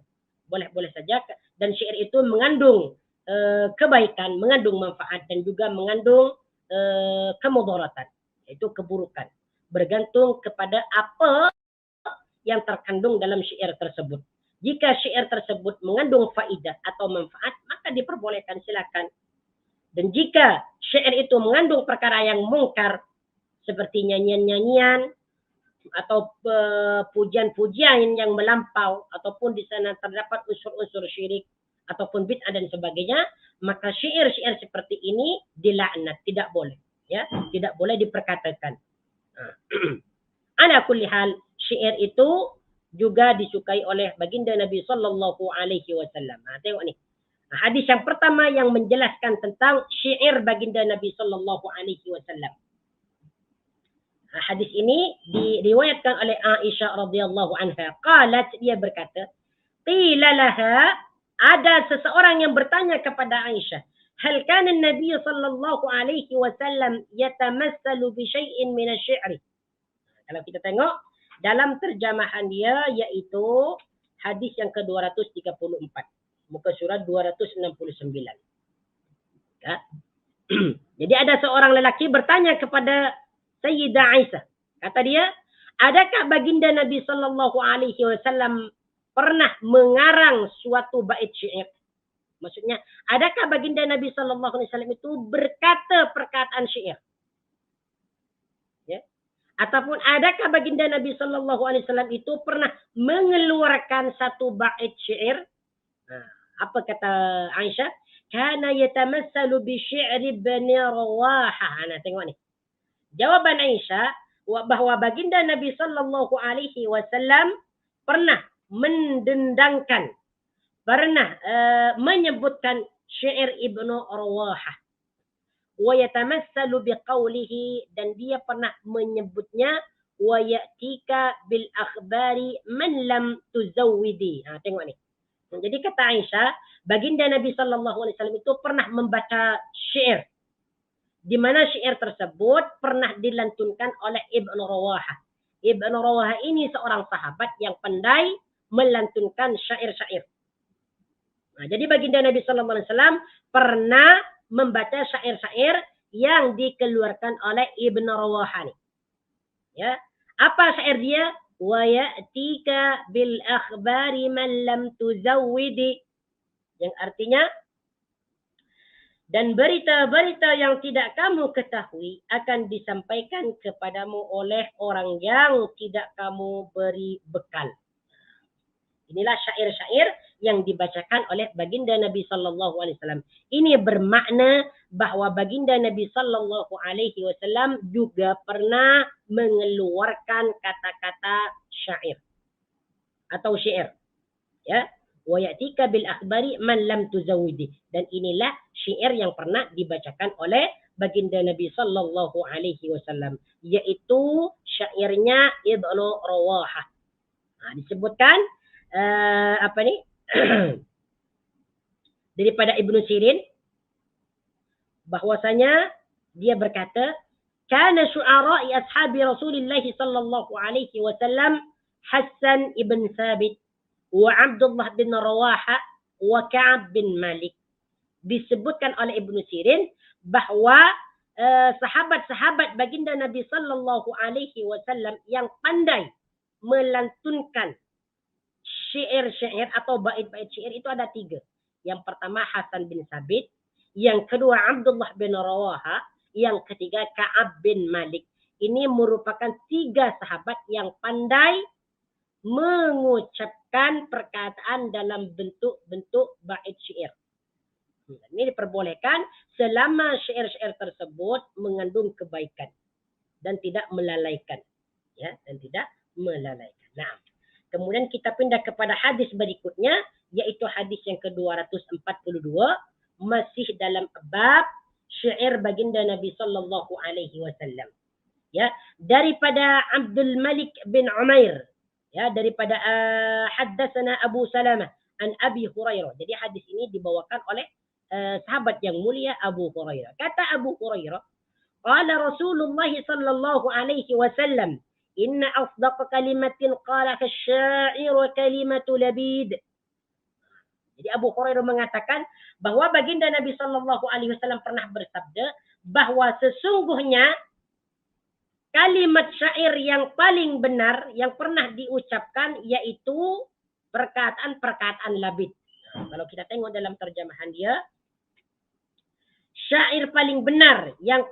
Boleh-boleh saja, dan syair itu mengandung kebaikan, mengandung manfaat, dan juga mengandung kemudaratan, yaitu keburukan. Bergantung kepada apa yang terkandung dalam syair tersebut. Jika syair tersebut mengandung faidah atau manfaat, maka diperbolehkan, silakan. Dan jika syair itu mengandung perkara yang mungkar, seperti nyanyian-nyanyian, atau pujian-pujian yang melampau, ataupun di sana terdapat unsur-unsur syirik, ataupun bid'ah dan sebagainya, maka syair-syair seperti ini dilaknat, tidak boleh. Ya, tidak boleh diperkatakan. Ala kulli hal, syair itu juga disukai oleh baginda Nabi sallallahu alaihi wasallam. Tengok ni. Hadis yang pertama yang menjelaskan tentang syair baginda Nabi sallallahu alaihi wasallam. Hadis ini diriwayatkan oleh Aisyah radhiyallahu anha. Qalat, dia berkata, qila laha, ada seseorang yang bertanya kepada Aisyah, hal kana an-nabiy sallallahu alaihi wasallam yatamassalu bi syai'in min asy-syi'ri. Kalau kita tengok dalam terjemahan dia, yaitu hadis yang ke-234, muka surat 269. Ya. Jadi ada seorang lelaki bertanya kepada Sayyidah Aisyah. Kata dia, adakah baginda Nabi sallallahu alaihi wasallam pernah mengarang suatu bait syair? Maksudnya, adakah baginda Nabi sallallahu alaihi wasallam itu berkata perkataan syair? Ya. Ataupun adakah baginda Nabi sallallahu alaihi wasallam itu pernah mengeluarkan satu bait syair? Apa kata Aisyah? Kana yatamassalu bi syi'ri Bani Rawahah. Nah, tengok ni. Jawaban Aisyah bahwa baginda Nabi sallallahu alaihi wasallam pernah mendendangkan, pernah menyebutkan syair Ibnu Rawahah. Wa yatamassalu biqaulihi, dan dia pernah menyebutnya wa ya'tika bil akhbari man lam tuzawwidi. Tengok ni. Jadi kata Aisyah, baginda Nabi sallallahu alaihi wasallam itu pernah membaca syair, di mana syair tersebut pernah dilantunkan oleh Ibnu Rawahah. Ibnu Rawahah ini seorang sahabat yang pandai melantunkan syair-syair. Jadi baginda Nabi sallallahu alaihi wasallam pernah membaca syair-syair yang dikeluarkan oleh Ibnu Rawahah. Ya. Apa syair dia? Wa ya'tika bil akhbari man lam tuzawwidi. Yang artinya, dan berita-berita yang tidak kamu ketahui akan disampaikan kepadamu oleh orang yang tidak kamu beri bekal. Inilah syair-syair yang dibacakan oleh baginda Nabi sallallahu alaihi wasallam. Ini bermakna bahwa baginda Nabi sallallahu alaihi wasallam juga pernah mengeluarkan kata-kata syair atau syair. Ya. Wa ya'tika bil akhbari man lam tuzawwidi, dan inilah syair yang pernah dibacakan oleh baginda Nabi sallallahu alaihi wasallam, yaitu syairnya Ibnu Rawahah. Disebutkan apa ni daripada Ibnu Sirin bahwasanya dia berkata, kana syu'ara'i ashabi Rasulillah sallallahu alaihi wasallam Hasan ibn Thabit wa Abdullah bin Rawaha wa Ka'ab bin Malik. Disebutkan oleh Ibnu Sirin bahwa sahabat-sahabat baginda Nabi sallallahu alaihi wasallam yang pandai melantunkan syair-syair atau bait-bait syair itu ada 3. Yang pertama Hasan bin Thabit, yang kedua Abdullah bin Rawaha, yang ketiga Ka'ab bin Malik. ini merupakan 3 sahabat yang pandai mengucapkan perkataan dalam bentuk-bentuk bait syair. Ini diperbolehkan selama syair-syair tersebut mengandung kebaikan dan tidak melalaikan. Ya, dan tidak melalaikan. Nah, kemudian kita pindah kepada hadis berikutnya, yaitu hadis yang ke-242, masih dalam bab syair baginda Nabi sallallahu alaihi wasallam. Ya, daripada Abdul Malik bin Umair, ya, daripada haddatsana Abu Salamah an Abi Hurairah. Jadi hadis ini dibawakan oleh sahabat yang mulia Abu Hurairah. Kata Abu Hurairah, qala Rasulullah sallallahu alaihi wasallam, inna asdaqa kalimatin qala kasy-sya'ir kalimatu Labid. Jadi Abu Hurairah mengatakan bahwa baginda Nabi sallallahu alaihi wasallam pernah bersabda bahwa sesungguhnya kalimat syair yang paling benar yang pernah diucapkan yaitu perkataan-perkataan Labid. Nah, kalau kita tengok dalam terjemahan dia, syair paling benar yang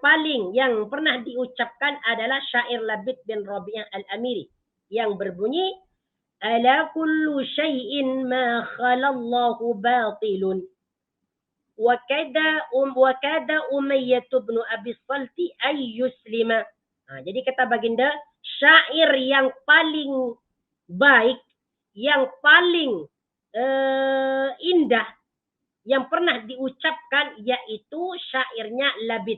pernah diucapkan adalah syair Labid bin Rabi'ah al-Amiri yang berbunyi, ala kullu syai'in ma khalallahu batilun wa kada Umayyah bin Abi Salti ay yuslima. Jadi kata baginda, syair yang paling baik, yang paling indah yang pernah diucapkan yaitu syairnya Labid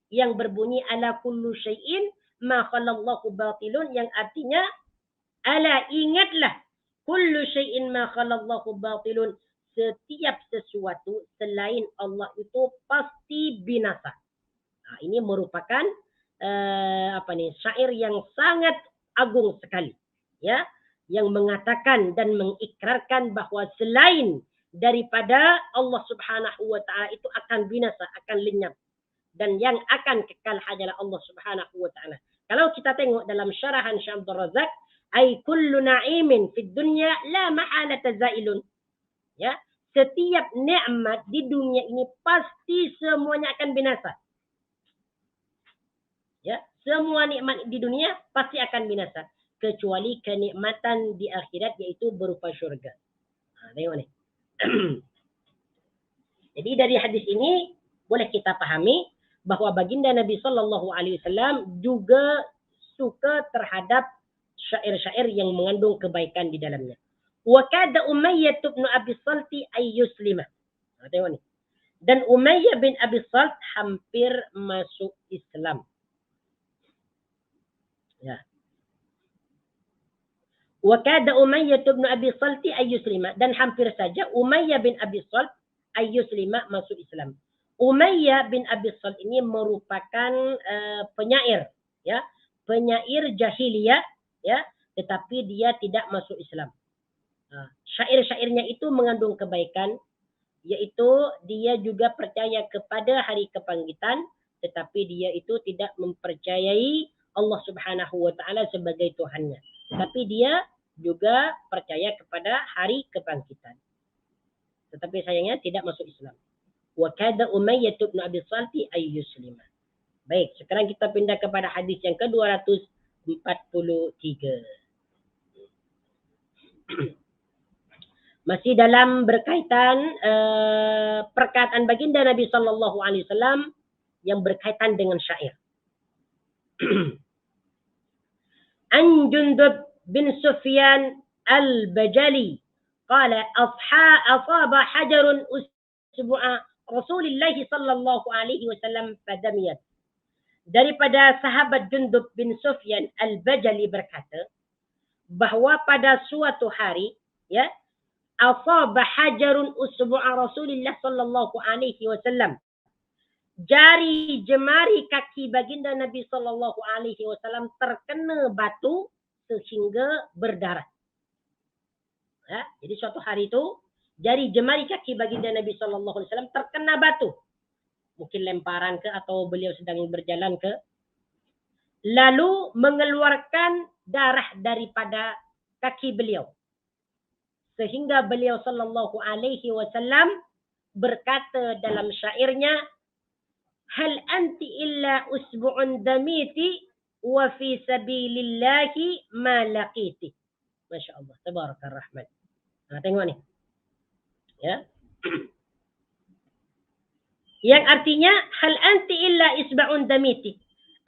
yang berbunyi ala kullu syai'in ma khalallahu batilun, yang artinya ala ingatlah kullu syai'in ma khalallahu batilun, setiap sesuatu selain Allah itu pasti binasa. Nah, ini merupakan syair yang sangat agung sekali, ya, yang mengatakan dan mengikrarkan bahwa selain daripada Allah Subhanahu wa taala itu akan binasa, akan lenyap, dan yang akan kekal hanyalah Allah Subhanahu wa taala. Kalau kita tengok dalam syarahan Syekh Abdul Razak, ai kullu na'imin fid dunya la mahalata zailun. Ya, setiap nikmat di dunia ini pasti semuanya akan binasa. Ya, semua nikmat di dunia pasti akan binasa kecuali kenikmatan di akhirat yaitu berupa syurga. Tengok ni. Jadi dari hadis ini boleh kita pahami bahwa baginda Nabi sallallahu alaihi wasallam juga suka terhadap syair-syair yang mengandung kebaikan di dalamnya. Wa kada Umayyah bin Abi Salti ay yuslima. Tengok ni. Dan Umayyah bin Abi Salt hampir masuk Islam. Ya. Wa kada Umayyah bin Abi Salt ay yuslima, dan hampir saja Umayyah bin Abi Salt ay yuslima masuk Islam. Umayyah bin Abi Salt ini merupakan penyair, ya, penyair jahiliyah, ya, tetapi dia tidak masuk Islam. Syair-syairnya itu mengandung kebaikan, yaitu dia juga percaya kepada hari kebangkitan, tetapi dia itu tidak mempercayai Allah Subhanahu wa taala sebagai Tuhannya. Tapi dia juga percaya kepada hari kebangkitan. Tetapi sayangnya tidak masuk Islam. Wa kada Umayyah bin Abi Salti ay yuslima. Baik, sekarang kita pindah kepada hadis yang ke-243. Masih dalam berkaitan perkataan baginda Nabi sallallahu alaihi wasallam yang berkaitan dengan syair. An Jundub bin Sufyan al-Bajali qala asaba hajarun usbu'a Rasulullah sallallahu alaihi wasallam fadamiyat. Daripada sahabat Jundub bin Sufyan al-Bajali berkata bahwa pada suatu hari, ya, asaba hajarun usbu'a Rasulullah sallallahu alaihi wasallam, jari jemari kaki baginda Nabi sallallahu alaihi wasallam terkena batu sehingga berdarah. Ya, jadi suatu hari itu jari jemari kaki baginda Nabi sallallahu alaihi wasallam terkena batu. Mungkin lemparan ke atau beliau sedang berjalan ke, lalu mengeluarkan darah daripada kaki beliau. Sehingga beliau sallallahu alaihi wasallam berkata dalam syairnya, hal anti illa usbu'un damiti wa fi sabilillahi ma laqiti. Masya Allah, tabarakar rahman. Nah, tengok nih. Ya. Yang artinya hal anti illa isba'un damiti.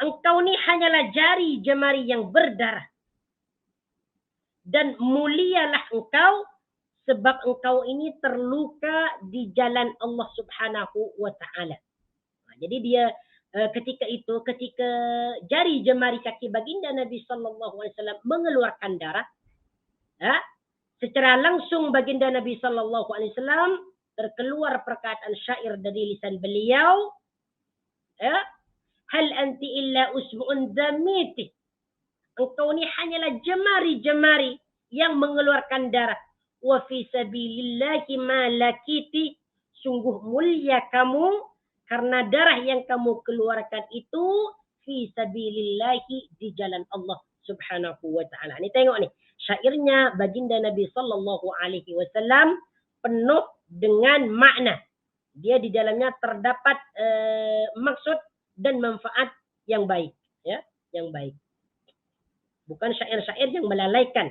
Engkau ni hanyalah jari jemari yang berdarah. Dan mulialah engkau sebab engkau ini terluka di jalan Allah Subhanahu wa taala. Jadi dia ketika jari jemari kaki baginda Nabi sallallahu alaihi wasallam mengeluarkan darah, secara langsung baginda Nabi sallallahu alaihi wasallam terkeluar perkataan syair dari lisan beliau, hal anti illa usbu'un damiti. Engkau ni hanyalah jemari-jemari yang mengeluarkan darah. Wa fi sabilillahi ma lakiti. Sungguh mulia kamu karena darah yang kamu keluarkan itu fi sabilillahi, di jalan Allah Subhanahu wa taala. Ini tengok nih, syairnya baginda Nabi sallallahu alaihi wasallam penuh dengan makna. Dia di dalamnya terdapat maksud dan manfaat yang baik, ya, yang baik. Bukan syair-syair yang melalaikan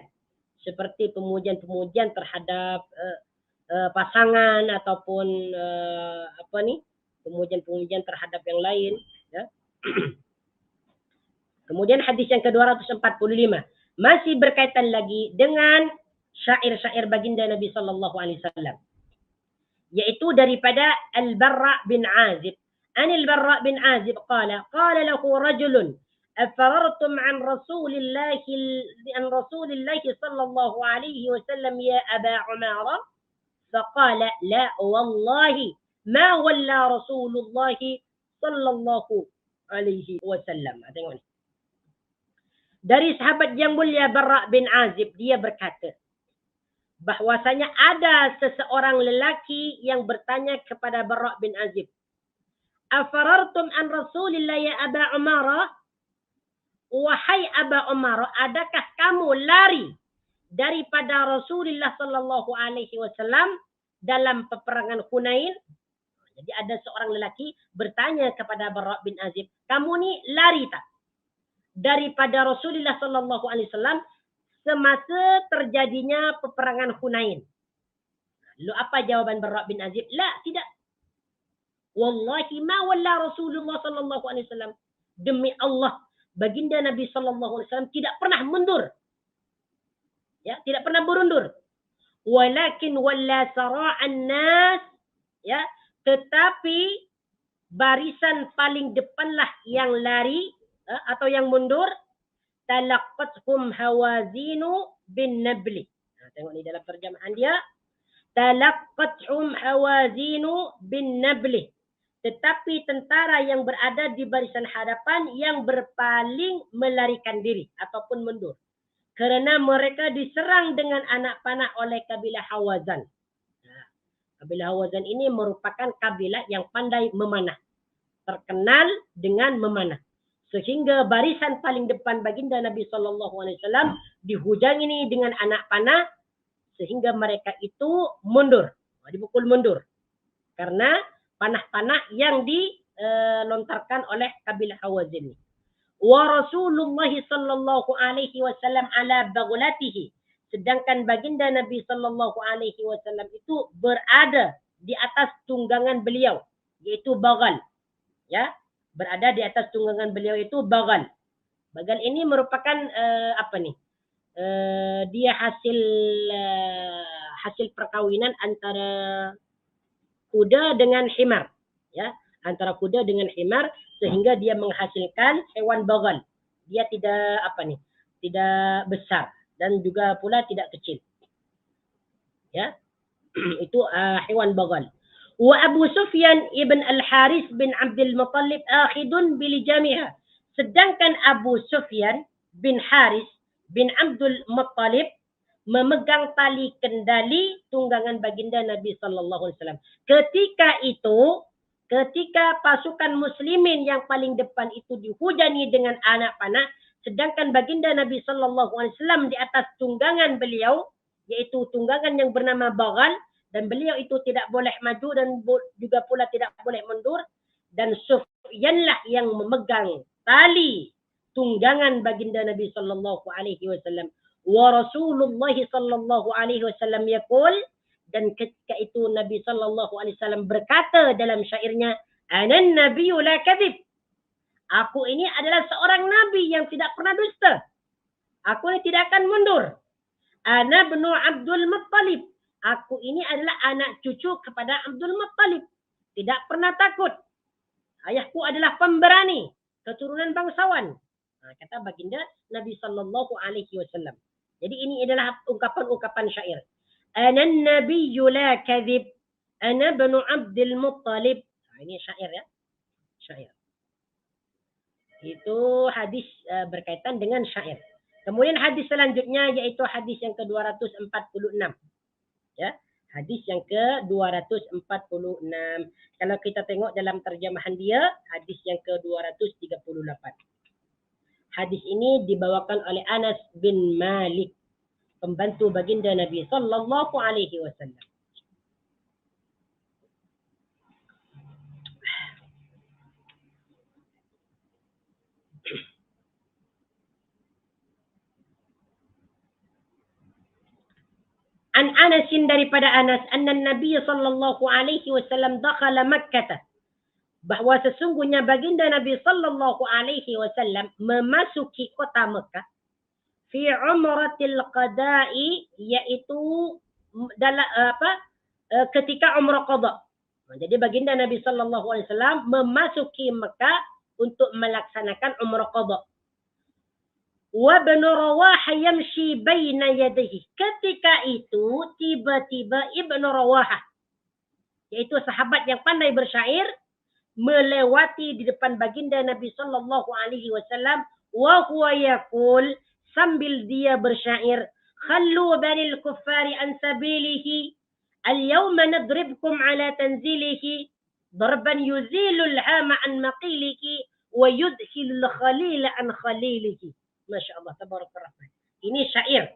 seperti pemujian-pemujian terhadap pasangan ataupun pemujian-pemujian terhadap yang lain, ya. Kemudian hadis yang ke-245 masih berkaitan lagi dengan syair-syair baginda Nabi sallallahu alaihi wasallam, yaitu daripada Al-Barra bin Azib. Anil Barra bin Azib qala lahu rajulun afarartum an Rasulillahi sallallahu alaihi wasallam ya Aba Umara? Faqala la wallahi ma walla Rasulullahi sallallahu alaihi wasallam. Tengok ni. Dari sahabat yang mulia Barra bin Azib, dia berkata bahwasanya ada seseorang lelaki yang bertanya kepada Barra bin Azib, afarartum an Rasulillah ya Aba Umara? Wahai Aba Umara, adakah kamu lari daripada Rasulullah sallallahu alaihi wasallam dalam peperangan Hunain? Jadi ada seorang lelaki bertanya kepada Barra bin Azib, kamu ni lari tak daripada Rasulullah sallallahu alaihi wasallam semasa terjadinya peperangan Hunain? Lalu apa jawaban Barra bin Azib? La, tidak. Wallahi ma walla Rasulullah sallallahu alaihi wasallam. Demi Allah, baginda Nabi sallallahu alaihi wasallam tidak pernah mundur. Ya, tidak pernah berundur. Walakin walla sara'an nas, ya, tetapi barisan paling depanlah yang lari atau yang mundur. Talaqqathum hawazinu bin nabli. Tengok ni dalam terjemahan dia. Talaqqathum hawazinu bin nabli. Tetapi tentara yang berada di barisan hadapan yang berpaling melarikan diri ataupun mundur. Kerana mereka diserang dengan anak panah oleh kabilah Hawazan. Kabilah Hawazan ini merupakan kabilah yang pandai memanah. Terkenal dengan memanah. Sehingga barisan paling depan baginda Nabi SAW dihujani ini dengan anak panah. Sehingga mereka itu mundur. Dipukul mundur. Karena panah-panah yang dilontarkan oleh kabilah Hawazin. Wa Rasulullah sallallahu alaihi wasallam ala baghlatihi. Sedangkan baginda Nabi sallallahu alaihi wasallam itu berada di atas tunggangan beliau, yaitu bagal. Ya, berada di atas tunggangan beliau itu bagal. Bagal ini merupakan dia hasil perkawinan antara kuda dengan himar, ya, antara kuda dengan himar, sehingga dia menghasilkan hewan bagal. Dia tidak besar dan juga pula tidak kecil. Ya. Itu hewan bagal. Wa Abu Sufyan ibn al-Haris bin Abdul Muttalib akhidun bilijamiha. Sedangkan Abu Sufyan bin Haris bin Abdul Muttalib memegang tali kendali tunggangan baginda Nabi sallallahu alaihi wasallam. Ketika pasukan muslimin yang paling depan itu dihujani dengan anak panah, sedangkan baginda Nabi sallallahu alaihi wasallam di atas tunggangan beliau, yaitu tunggangan yang bernama bagal, dan beliau itu tidak boleh maju dan juga pula tidak boleh mundur, dan Sufyanlah yang memegang tali tunggangan baginda Nabi sallallahu alaihi wasallam. Wa Rasulullah sallallahu alaihi wasallam yaqul, dan ketika itu Nabi sallallahu alaihi wasallam berkata dalam syairnya, "Anan nabiyyu la kadhib." Aku ini adalah seorang nabi yang tidak pernah dusta. Aku ini tidak akan mundur. Ana bnu Abdul Muttalib. Aku ini adalah anak cucu kepada Abdul Muttalib. Tidak pernah takut. Ayahku adalah pemberani, keturunan bangsawan. Kata baginda Nabi sallallahu alaihi wasallam. Jadi ini adalah ungkapan-ungkapan syair. Ana nabiyyu la kadhib. Ana bnu Abdul Muttalib. Ini syair ya. Syair. Itu hadis berkaitan dengan syair. Kemudian hadis selanjutnya yaitu hadis yang ke-246. Ya, hadis yang ke-246. Kalau kita tengok dalam terjemahan dia, hadis yang ke-238. Hadis ini dibawakan oleh Anas bin Malik, pembantu baginda Nabi sallallahu alaihi wasallam. An Anasin, daripada Anas, anna Nabi sallallahu alaihi wasallam dakhala Makkah, bahwa sesungguhnya baginda Nabi sallallahu alaihi wasallam memasuki kota Mekah fi umratil qada'i, yaitu dalam ketika umrah qada. Jadi baginda Nabi sallallahu alaihi wasallam memasuki Mekah untuk melaksanakan umrah qada. Wa ibn Rawaha yamshi baina yadayhi. Ketika itu tiba-tiba Ibn Rawaha, yaitu sahabat yang pandai bersyair, melewati di depan baginda Nabi sallallahu alaihi wasallam, wa huwa yaqul, sambil dia bersyair, khallu banil kuffari an sabilihi, al-yawma nadribkum ala tanzilihi, darban yuzilul hama an maqilihi, wa yudkhilul khalila an khalilihi. Masya Allah, tabarakallah. Ini syair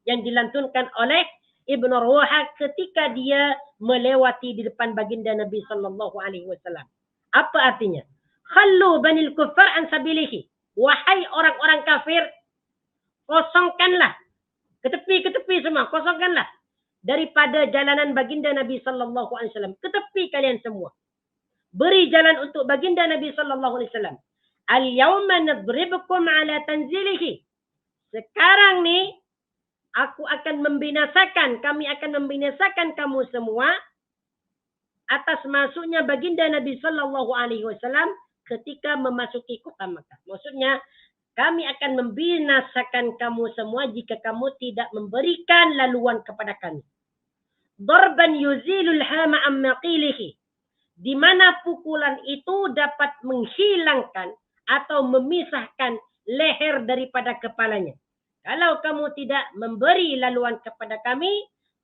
yang dilantunkan oleh Ibn Rawaha ketika dia melewati di depan baginda Nabi sallallahu alaihi wasallam. Apa artinya? Khallu banil kuffar an sabilihi. Wahai orang-orang kafir, kosongkanlah. Ke tepi semua, kosongkanlah daripada jalanan baginda Nabi sallallahu alaihi wasallam. Ke tepi kalian semua. Beri jalan untuk baginda Nabi sallallahu alaihi wasallam. Al-yawma nadribukum ala tanzilihi. Sekarang nih kami akan membinasakan kamu semua atas masuknya baginda Nabi sallallahu alaihi wasallam ketika memasuki kota Makkah. Maksudnya kami akan membinasakan kamu semua jika kamu tidak memberikan laluan kepada kami. Darban yuzilul hama am maqilihi. Di mana pukulan itu dapat menghilangkan atau memisahkan leher daripada kepalanya. Kalau kamu tidak memberi laluan kepada kami,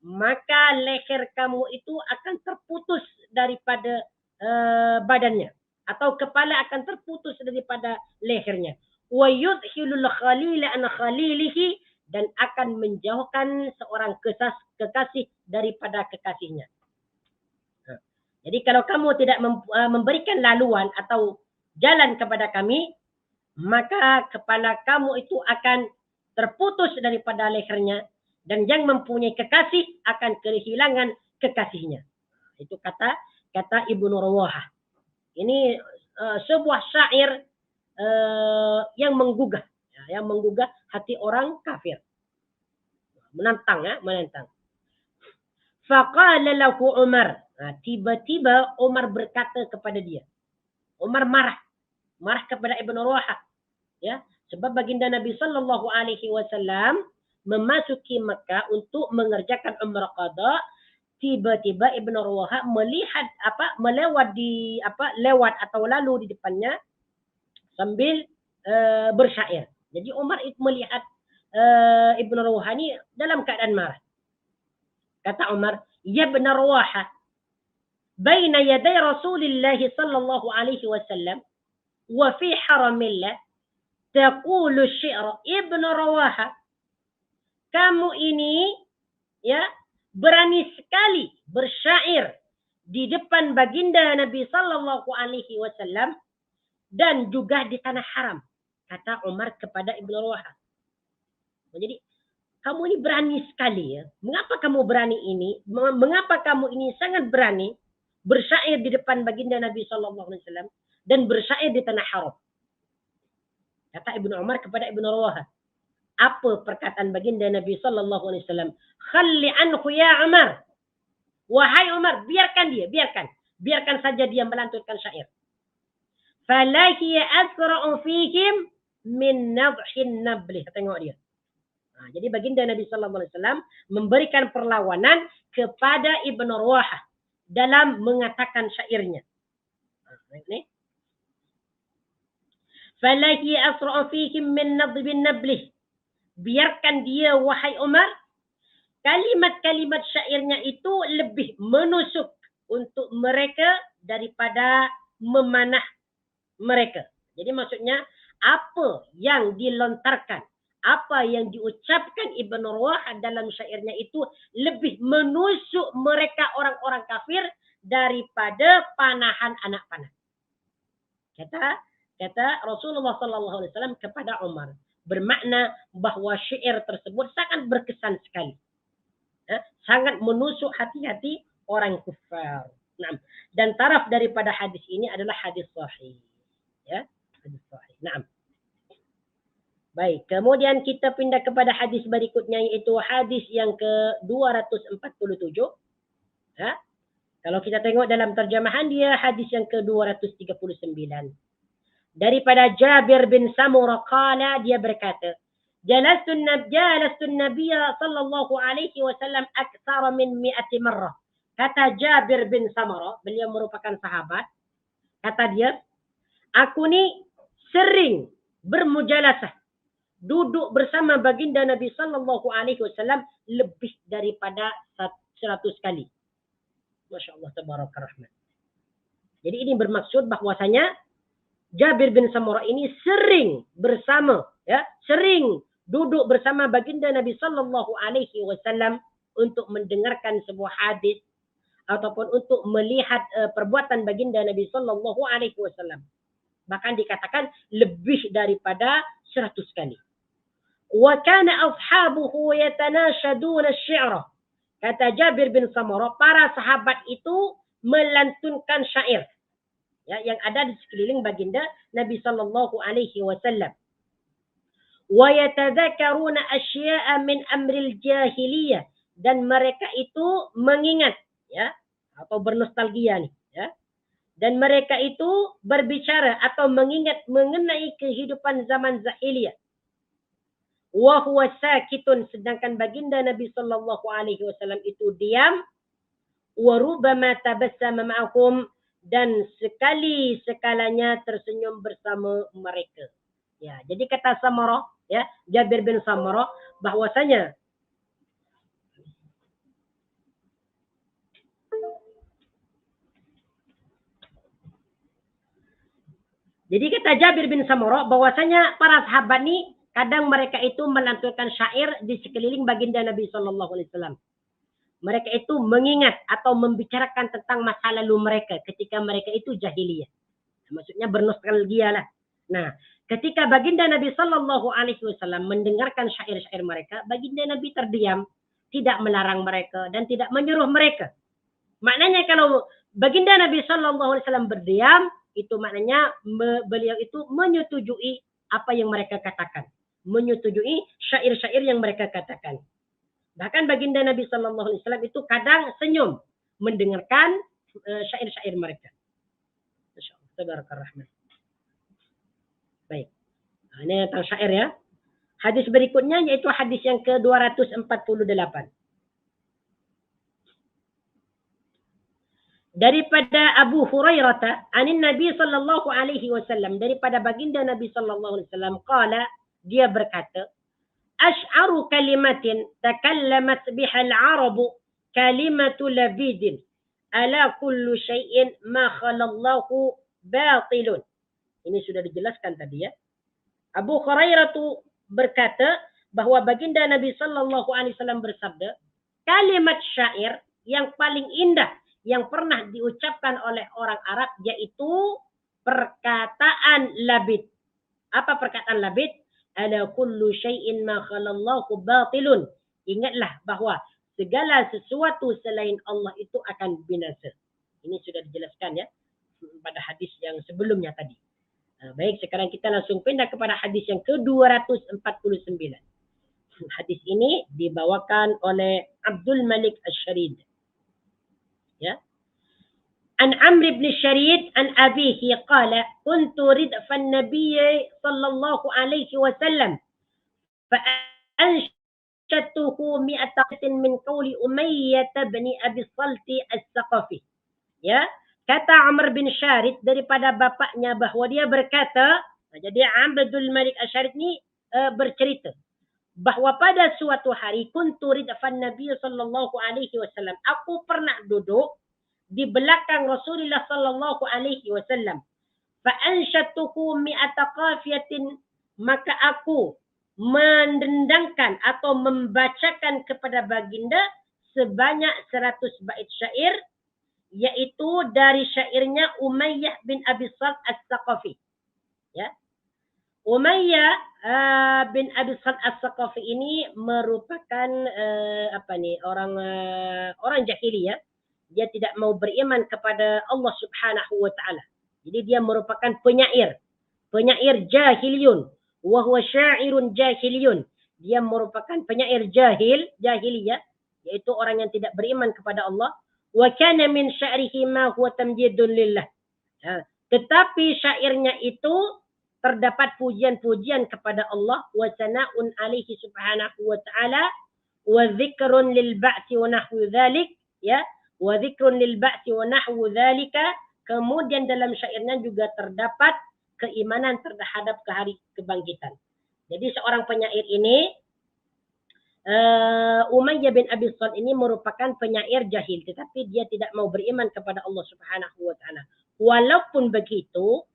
maka leher kamu itu akan terputus daripada badannya. Atau kepala akan terputus daripada lehernya. Wa yudhilul khalila an khalilihi, dan akan menjauhkan seorang kekasih daripada kekasihnya. Jadi kalau kamu tidak memberikan laluan atau jalan kepada kami, maka kepala kamu itu akan terputus daripada lehernya, dan yang mempunyai kekasih akan kehilangan kekasihnya. Itu kata Ibnu Rawaha. Ini sebuah syair yang menggugah hati orang kafir. Menantang. Faqala lahu Umar. Tiba-tiba Umar berkata kepada dia. Umar marah kepada Ibn Rawaha, ya, sebab baginda Nabi sallallahu alaihi wasallam memasuki Mekah untuk mengerjakan umrah qada. Tiba-tiba Ibn Rawaha melihat lewat atau lalu di depannya sambil bersyair. Jadi Umar itu melihat Ibn Rawaha ini dalam keadaan marah. Kata Umar, ya Ibn Rawaha, baina yaday Rasulillah sallallahu alaihi wasallam wa fi haramillah taqulu syi'ra. Ibn Rawaha, kamu ini ya berani sekali bersyair di depan baginda Nabi sallallahu alaihi wasallam dan juga di tanah haram. Kata Umar kepada Ibnu Rawahah. Jadi, kamu ini berani sekali ya. Mengapa kamu berani ini? Mengapa kamu ini sangat berani bersyair di depan baginda Nabi Sallallahu Alaihi Wasallam dan bersyair di tanah haram? Kata Ibnu Umar kepada Ibnu Rawahah. Apa perkataan baginda Nabi Sallallahu Alaihi Wasallam? Khalli anhu ya Umar. Wahai Umar, biarkan dia, biarkan. Biarkan saja dia melantunkan syair. Fala hiya asra'u fihim min nadhin nabli. Tengok dia. Nah, jadi baginda Nabi Sallallahu Alaihi Wasallam memberikan perlawanan kepada Ibnu Rawahah dalam mengatakan syairnya. Ini. Fala hiya asra'u fihim min nadhin nabli. Biarkan dia wahai Umar. Kalimat-kalimat syairnya itu lebih menusuk untuk mereka daripada memanah mereka. Jadi maksudnya apa yang dilontarkan, apa yang diucapkan Ibnu Rawahah dalam syairnya itu lebih menusuk mereka orang-orang kafir daripada panahan anak panah. Kata Rasulullah Sallallahu Alaihi Wasallam kepada Umar, bermakna bahwa syair tersebut sangat berkesan sekali. Sangat menusuk hati-hati orang kufar. Nah, dan taraf daripada hadis ini adalah hadis sahih. Ya, hadis sahih. Nah. Baik, kemudian kita pindah kepada hadis berikutnya, yaitu hadis yang ke-247. Ya. Kalau kita tengok dalam terjemahan dia hadis yang ke-239. Daripada Jabir bin Samurah qala, dia berkata, جلست النبي صلى الله عليه وسلم أكثر من 100 مرة. Kata Jabir bin Samurah, beliau merupakan sahabat. Kata dia, aku ni sering bermujalasah, duduk bersama baginda Nabi Sallallahu Alaihi Wasallam lebih daripada 100 kali. Masya Allah, tabaraka rahman. Jadi ini bermaksud bahwasanya Jabir bin Samurah ini sering bersama, ya, sering duduk bersama baginda Nabi Sallallahu Alaihi Wasallam untuk mendengarkan sebuah hadis ataupun untuk melihat perbuatan baginda Nabi Sallallahu Alaihi Wasallam. Bahkan dikatakan lebih daripada 100 kali. Wa kana ashabuhu yatanashaduna asy-syi'ra. Kata Jabir bin Samurah, para sahabat itu melantunkan syair, ya, yang ada di sekeliling baginda Nabi Sallallahu Alaihi Wasallam. وَيَتَذَكَرُونَ أَشْيَاءَ مِنْ أَمْرِ الْجَاهِلِيَّةِ, dan mereka itu mengingat, ya, atau bernostalgia nih, ya, dan mereka itu berbicara atau mengingat mengenai kehidupan zaman jahiliyah. Wa huwa sakitun, sedangkan baginda Nabi Sallallahu Alaihi Wasallam itu diam. Wa rubbama tabassama ma'ahum, dan sekali-sekalanya tersenyum bersama mereka. Ya, jadi kata Samurah, ya, Jabir bin Samurah, bahwasanya jadi kata Jabir bin Samurah bahwasanya para sahabat ni kadang mereka itu melantunkan syair di sekeliling baginda Nabi Sallallahu Alaihi Wasallam. Mereka itu mengingat atau membicarakan tentang masa lalu mereka ketika mereka itu jahiliyah. Maksudnya bernostalgia lah. Nah, ketika baginda Nabi Sallallahu Alaihi Wasallam mendengarkan syair-syair mereka, baginda Nabi terdiam, tidak melarang mereka dan tidak menyuruh mereka. Maknanya kalau baginda Nabi Sallallahu Alaihi Wasallam berdiam, itu maknanya beliau itu menyetujui apa yang mereka katakan, menyetujui syair-syair yang mereka katakan. Bahkan baginda Nabi Sallallahu Alaihi Wasallam itu kadang senyum mendengarkan syair-syair mereka. Masya Allah, tabarakallah. Baik. Nah, ini tentang syair ya. Hadis berikutnya yaitu hadis yang ke-248. Daripada Abu Hurairah, anin Nabi Sallallahu Alaihi Wasallam, daripada baginda Nabi Sallallahu Alaihi Wasallam, qala, dia berkata, Ash'aru kalimatin takallamat bihal arabu kalimatu labidin ala kullu syai'in ma khalallahu batilun. Ini sudah dijelaskan tadi ya. Abu Hurairah tu berkata bahwa baginda Nabi Sallallahu Alaihi Wasallam bersabda, kalimat syair yang paling indah yang pernah diucapkan oleh orang Arab yaitu perkataan labid. Apa perkataan Labid? Ala kullu syai'in ma khalallahu batilun. Ingatlah bahawa segala sesuatu selain Allah itu akan binasa. Ini sudah dijelaskan ya pada hadis yang sebelumnya tadi. Baik, sekarang kita langsung pindah kepada hadis yang ke-249. Hadis ini dibawakan oleh Abdul Malik Asy-Syarid. Ya. An Amr bin Syarid an abihi qala kuntu ridfa an-nabiy sallallahu alaihi wasallam fa anshatuhu mi'atatin min qawli Umayyah bin Abi Salt as-Saqafi. Ya, kata Amr bin Syarid daripada bapaknya bahawa dia berkata, jadi Abdul Malik Asy-Syarid ni bercerita bahawa pada suatu hari kuntu ridfan Nabi sallallahu alaihi wasallam, aku pernah duduk di belakang Rasulullah sallallahu alaihi wasallam. Fa anshatuhu mi'ata qafiyatin, maka aku mendendangkan atau membacakan kepada baginda sebanyak 100 bait syair, yaitu dari syairnya Umayyah bin Abi Salt as-Saqafi. Ya. Umayyah bin Abi Salt as-Saqafi ini merupakan orang jahiliyah. Dia tidak mau beriman kepada Allah Subhanahu wa taala. Jadi dia merupakan penyair jahiliyun, wa huwa syairun jahiliyun. Dia merupakan penyair jahiliyah, yaitu orang yang tidak beriman kepada Allah. Wa kana min sya'rihi ma huwa tamjidun lillah. Tetapi syairnya itu terdapat pujian-pujian kepada Allah, wa sana'un alaihi subhanahu wa ta'ala, wa dzikrun lil ba'si wa nahwu dzalik, ya. Wa dzikrun lil ba'si wa nahwu dzalika. Kemudian dalam syairnya juga terdapat keimanan terhadap hari kebangkitan. Jadi seorang penyair ini, Umayyah bin Abi Salt ini merupakan penyair jahil, tetapi dia tidak mau beriman kepada Allah Subhanahu wa taala. Walaupun begitu,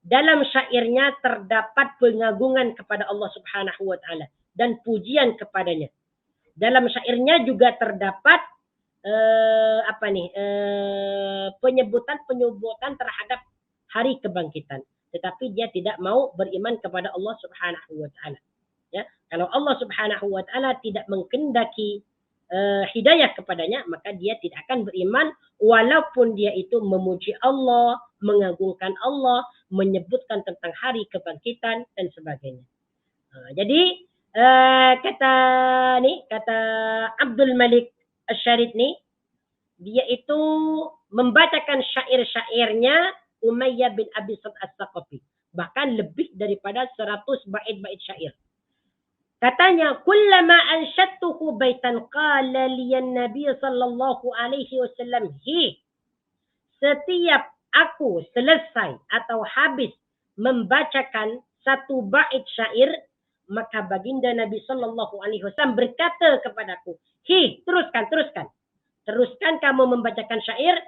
dalam syairnya terdapat pengagungan kepada Allah Subhanahu wa taala dan pujian kepadanya. Dalam syairnya juga terdapat penyebutan terhadap hari kebangkitan, tetapi dia tidak mau beriman kepada Allah Subhanahu wa taala. Ya, kalau Allah Subhanahu wa taala tidak menghendaki hidayah kepadanya, maka dia tidak akan beriman walaupun dia itu memuji Allah, mengagungkan Allah, menyebutkan tentang hari kebangkitan dan sebagainya. Jadi kata Abdul Malik Asy-Syarid ni, dia itu membacakan syair-syairnya Umayyah bin Abi Salt as-Saqafi, bahkan lebih daripada 100 bait-bait syair. Katanya, kullama ansyattuhu baitan qala liyan Nabi sallallahu alaihi wasallam, setiap aku selesai atau habis membacakan satu bait syair, maka baginda Nabi sallallahu alaihi wasallam berkata kepadaku, teruskan kamu membacakan syair,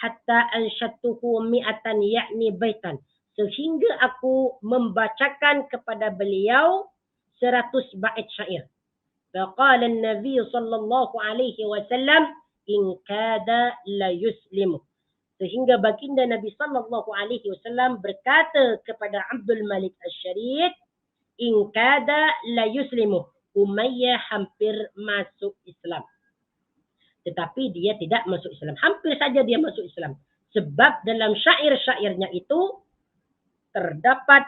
hatta ansyattuhu mi'atan yakni baitan, sehingga aku membacakan kepada beliau 100 bait syair. Faqala an-nabi sallallahu alaihi wasallam, in kada la yuslimu, sehingga baginda Nabi sallallahu alaihi wasallam berkata kepada Abdul Malik Asy-Syarid, in kada la yuslimu, Umayyah hampir masuk Islam. Tetapi dia tidak masuk Islam. Hampir saja dia masuk Islam. Sebab dalam syair-syairnya itu terdapat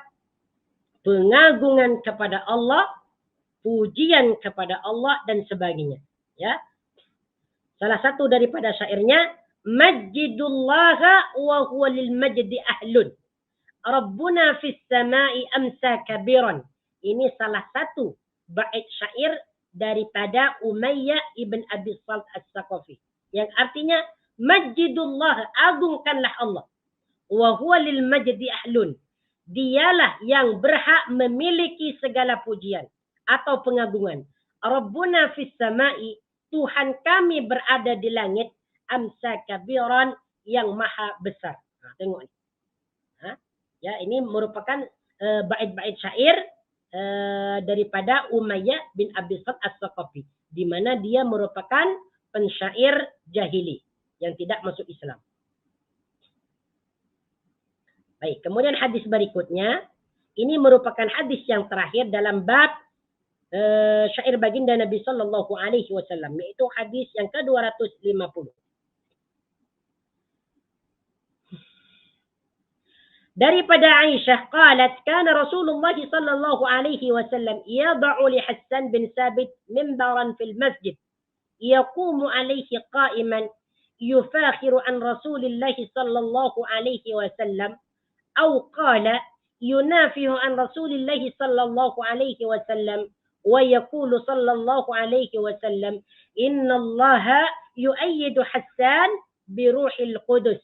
pengagungan kepada Allah, pujian kepada Allah dan sebagainya. Ya. Salah satu daripada syairnya, Majjidullaha wa huwa lil majdi ahlun. Rabbuna fis sama'i amsa kabiran. Ini salah satu bait syair daripada Umayyah ibn Abi Salt as-Saqafi, yang artinya Majjidullah, agungkanlah Allah, wa huwa lil majdi ahlun, dialah yang berhak memiliki segala pujian atau pengagungan. Rabbuna fis sama'i, Tuhan kami berada di langit, amsa kabiran, yang maha besar. Tengok ni. Ya, ini merupakan bait-bait syair daripada Umayyah bin Abi Salt as-Saqafi, di mana dia merupakan pensyair jahili yang tidak masuk Islam. Baik, kemudian hadis berikutnya, Ini merupakan hadis yang terakhir dalam bab syair baginda Nabi sallallahu alaihi wasallam, yaitu hadis yang ke-250. Daripada Aisyah qalat kana Rasulullah sallallahu alaihi wasallam yad'u li Hassan bin Sabit mimbaran fil masjid yaqumu alaihi qa'iman yufakhiru an Rasulillah sallallahu alaihi wasallam أو قال ينافه عن رسول الله صلى الله عليه وسلم ويقول صلى الله عليه وسلم إن الله يؤيد حسان بروح القدس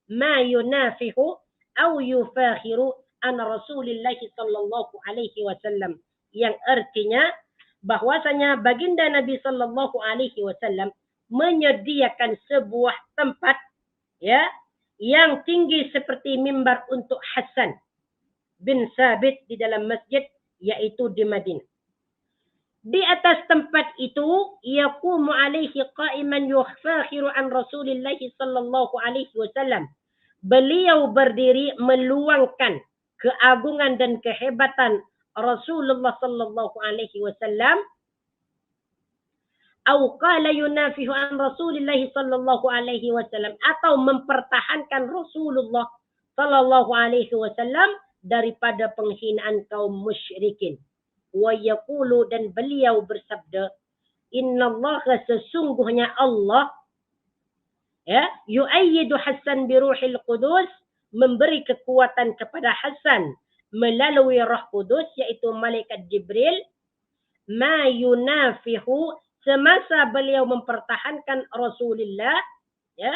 ما ينافه أو يفاخر عن رسول الله صلى الله عليه وسلم, yang artinya bahwasanya baginda Nabi sallallahu alaihi wasallam menyediakan sebuah tempat, ya, yang tinggi seperti mimbar untuk Hassan bin Sabit di dalam masjid, yaitu di Madinah. Di atas tempat itu, yaqumu alaihi qa'iman yufakhiru an Rasulillah sallallahu alaihi wasallam. Beliau berdiri meluangkan keagungan dan kehebatan Rasulullah sallallahu alaihi wasallam. Atau qala yunafihu an Rasulillah sallallahu alaihi wasallam, atau mempertahankan Rasulullah sallallahu alaihi wasallam daripada penghinaan kaum musyrikin. Wa yaqulu, dan beliau bersabda, innallaha, sesungguhnya Allah, ya, yu'ayyidu Hassan bi ruhil qudus, memberi kekuatan kepada Hassan melalui Roh Kudus, yaitu malaikat Jibril, ma yunafihu, semasa beliau mempertahankan Rasulullah, ya,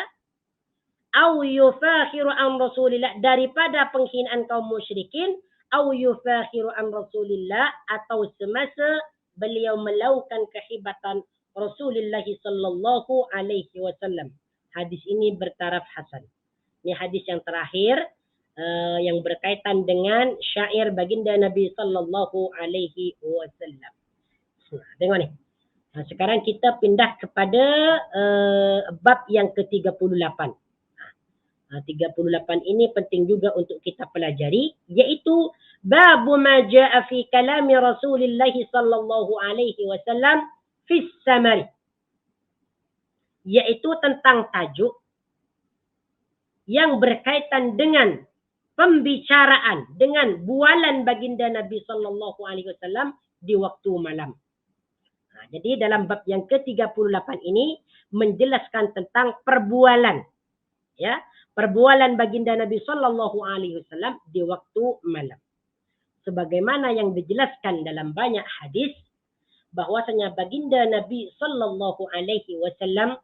au yufakhiru an Rasulillah, daripada penghinaan kaum musyrikin, au yufakhiru an Rasulillah, atau semasa beliau melakukan kehebatan Rasulullah sallallahu alaihi wasallam. Hadis ini bertaraf hasan. Ini hadis yang terakhir yang berkaitan dengan syair baginda Nabi sallallahu alaihi wasallam. Tengok ni. Sekarang kita pindah kepada bab yang ke-38. 38 ini penting juga untuk kita pelajari, yaitu bab ma jaa fi kalami Rasulillah sallallahu alaihi wasallam fi samari, yaitu tentang tajuk yang berkaitan dengan pembicaraan, dengan bualan baginda Nabi sallallahu alaihi wasallam di waktu malam. Jadi dalam bab yang ke-38 ini menjelaskan tentang perbualan, ya, perbualan baginda Nabi sallallahu alaihi wasallam di waktu malam. Sebagaimana yang dijelaskan dalam banyak hadis, bahwasanya baginda Nabi sallallahu alaihi wasallam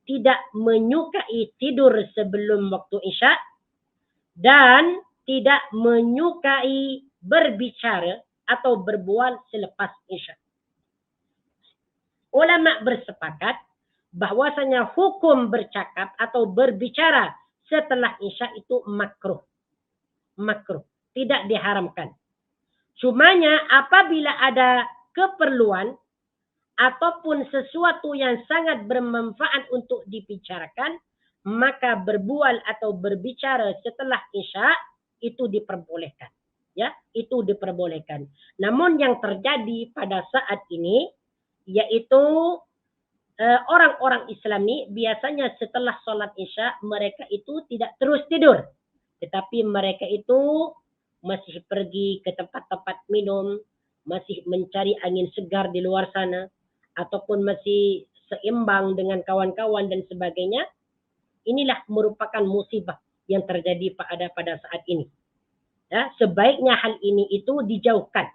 tidak menyukai tidur sebelum waktu Isya dan tidak menyukai berbicara atau berbual selepas Isya. Ulama bersepakat bahwasanya hukum bercakap atau berbicara setelah Isya itu makruh. Makruh, tidak diharamkan. Cumanya apabila ada keperluan ataupun sesuatu yang sangat bermanfaat untuk dibicarakan, maka berbual atau berbicara setelah Isya itu diperbolehkan. Ya, itu diperbolehkan. Namun yang terjadi pada saat ini, yaitu orang-orang Islami biasanya setelah sholat Isya mereka itu tidak terus tidur, tetapi mereka itu masih pergi ke tempat-tempat minum, masih mencari angin segar di luar sana, ataupun masih seimbang dengan kawan-kawan dan sebagainya. Inilah merupakan musibah yang terjadi pada saat ini. Ya, sebaiknya hal ini itu dijauhkan,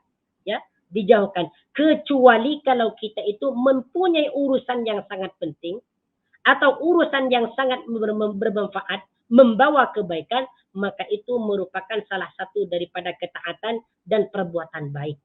ya, dijauhkan. Kecuali kalau kita itu mempunyai urusan yang sangat penting atau urusan yang sangat bermanfaat, membawa kebaikan, maka itu merupakan salah satu daripada ketaatan dan perbuatan baik.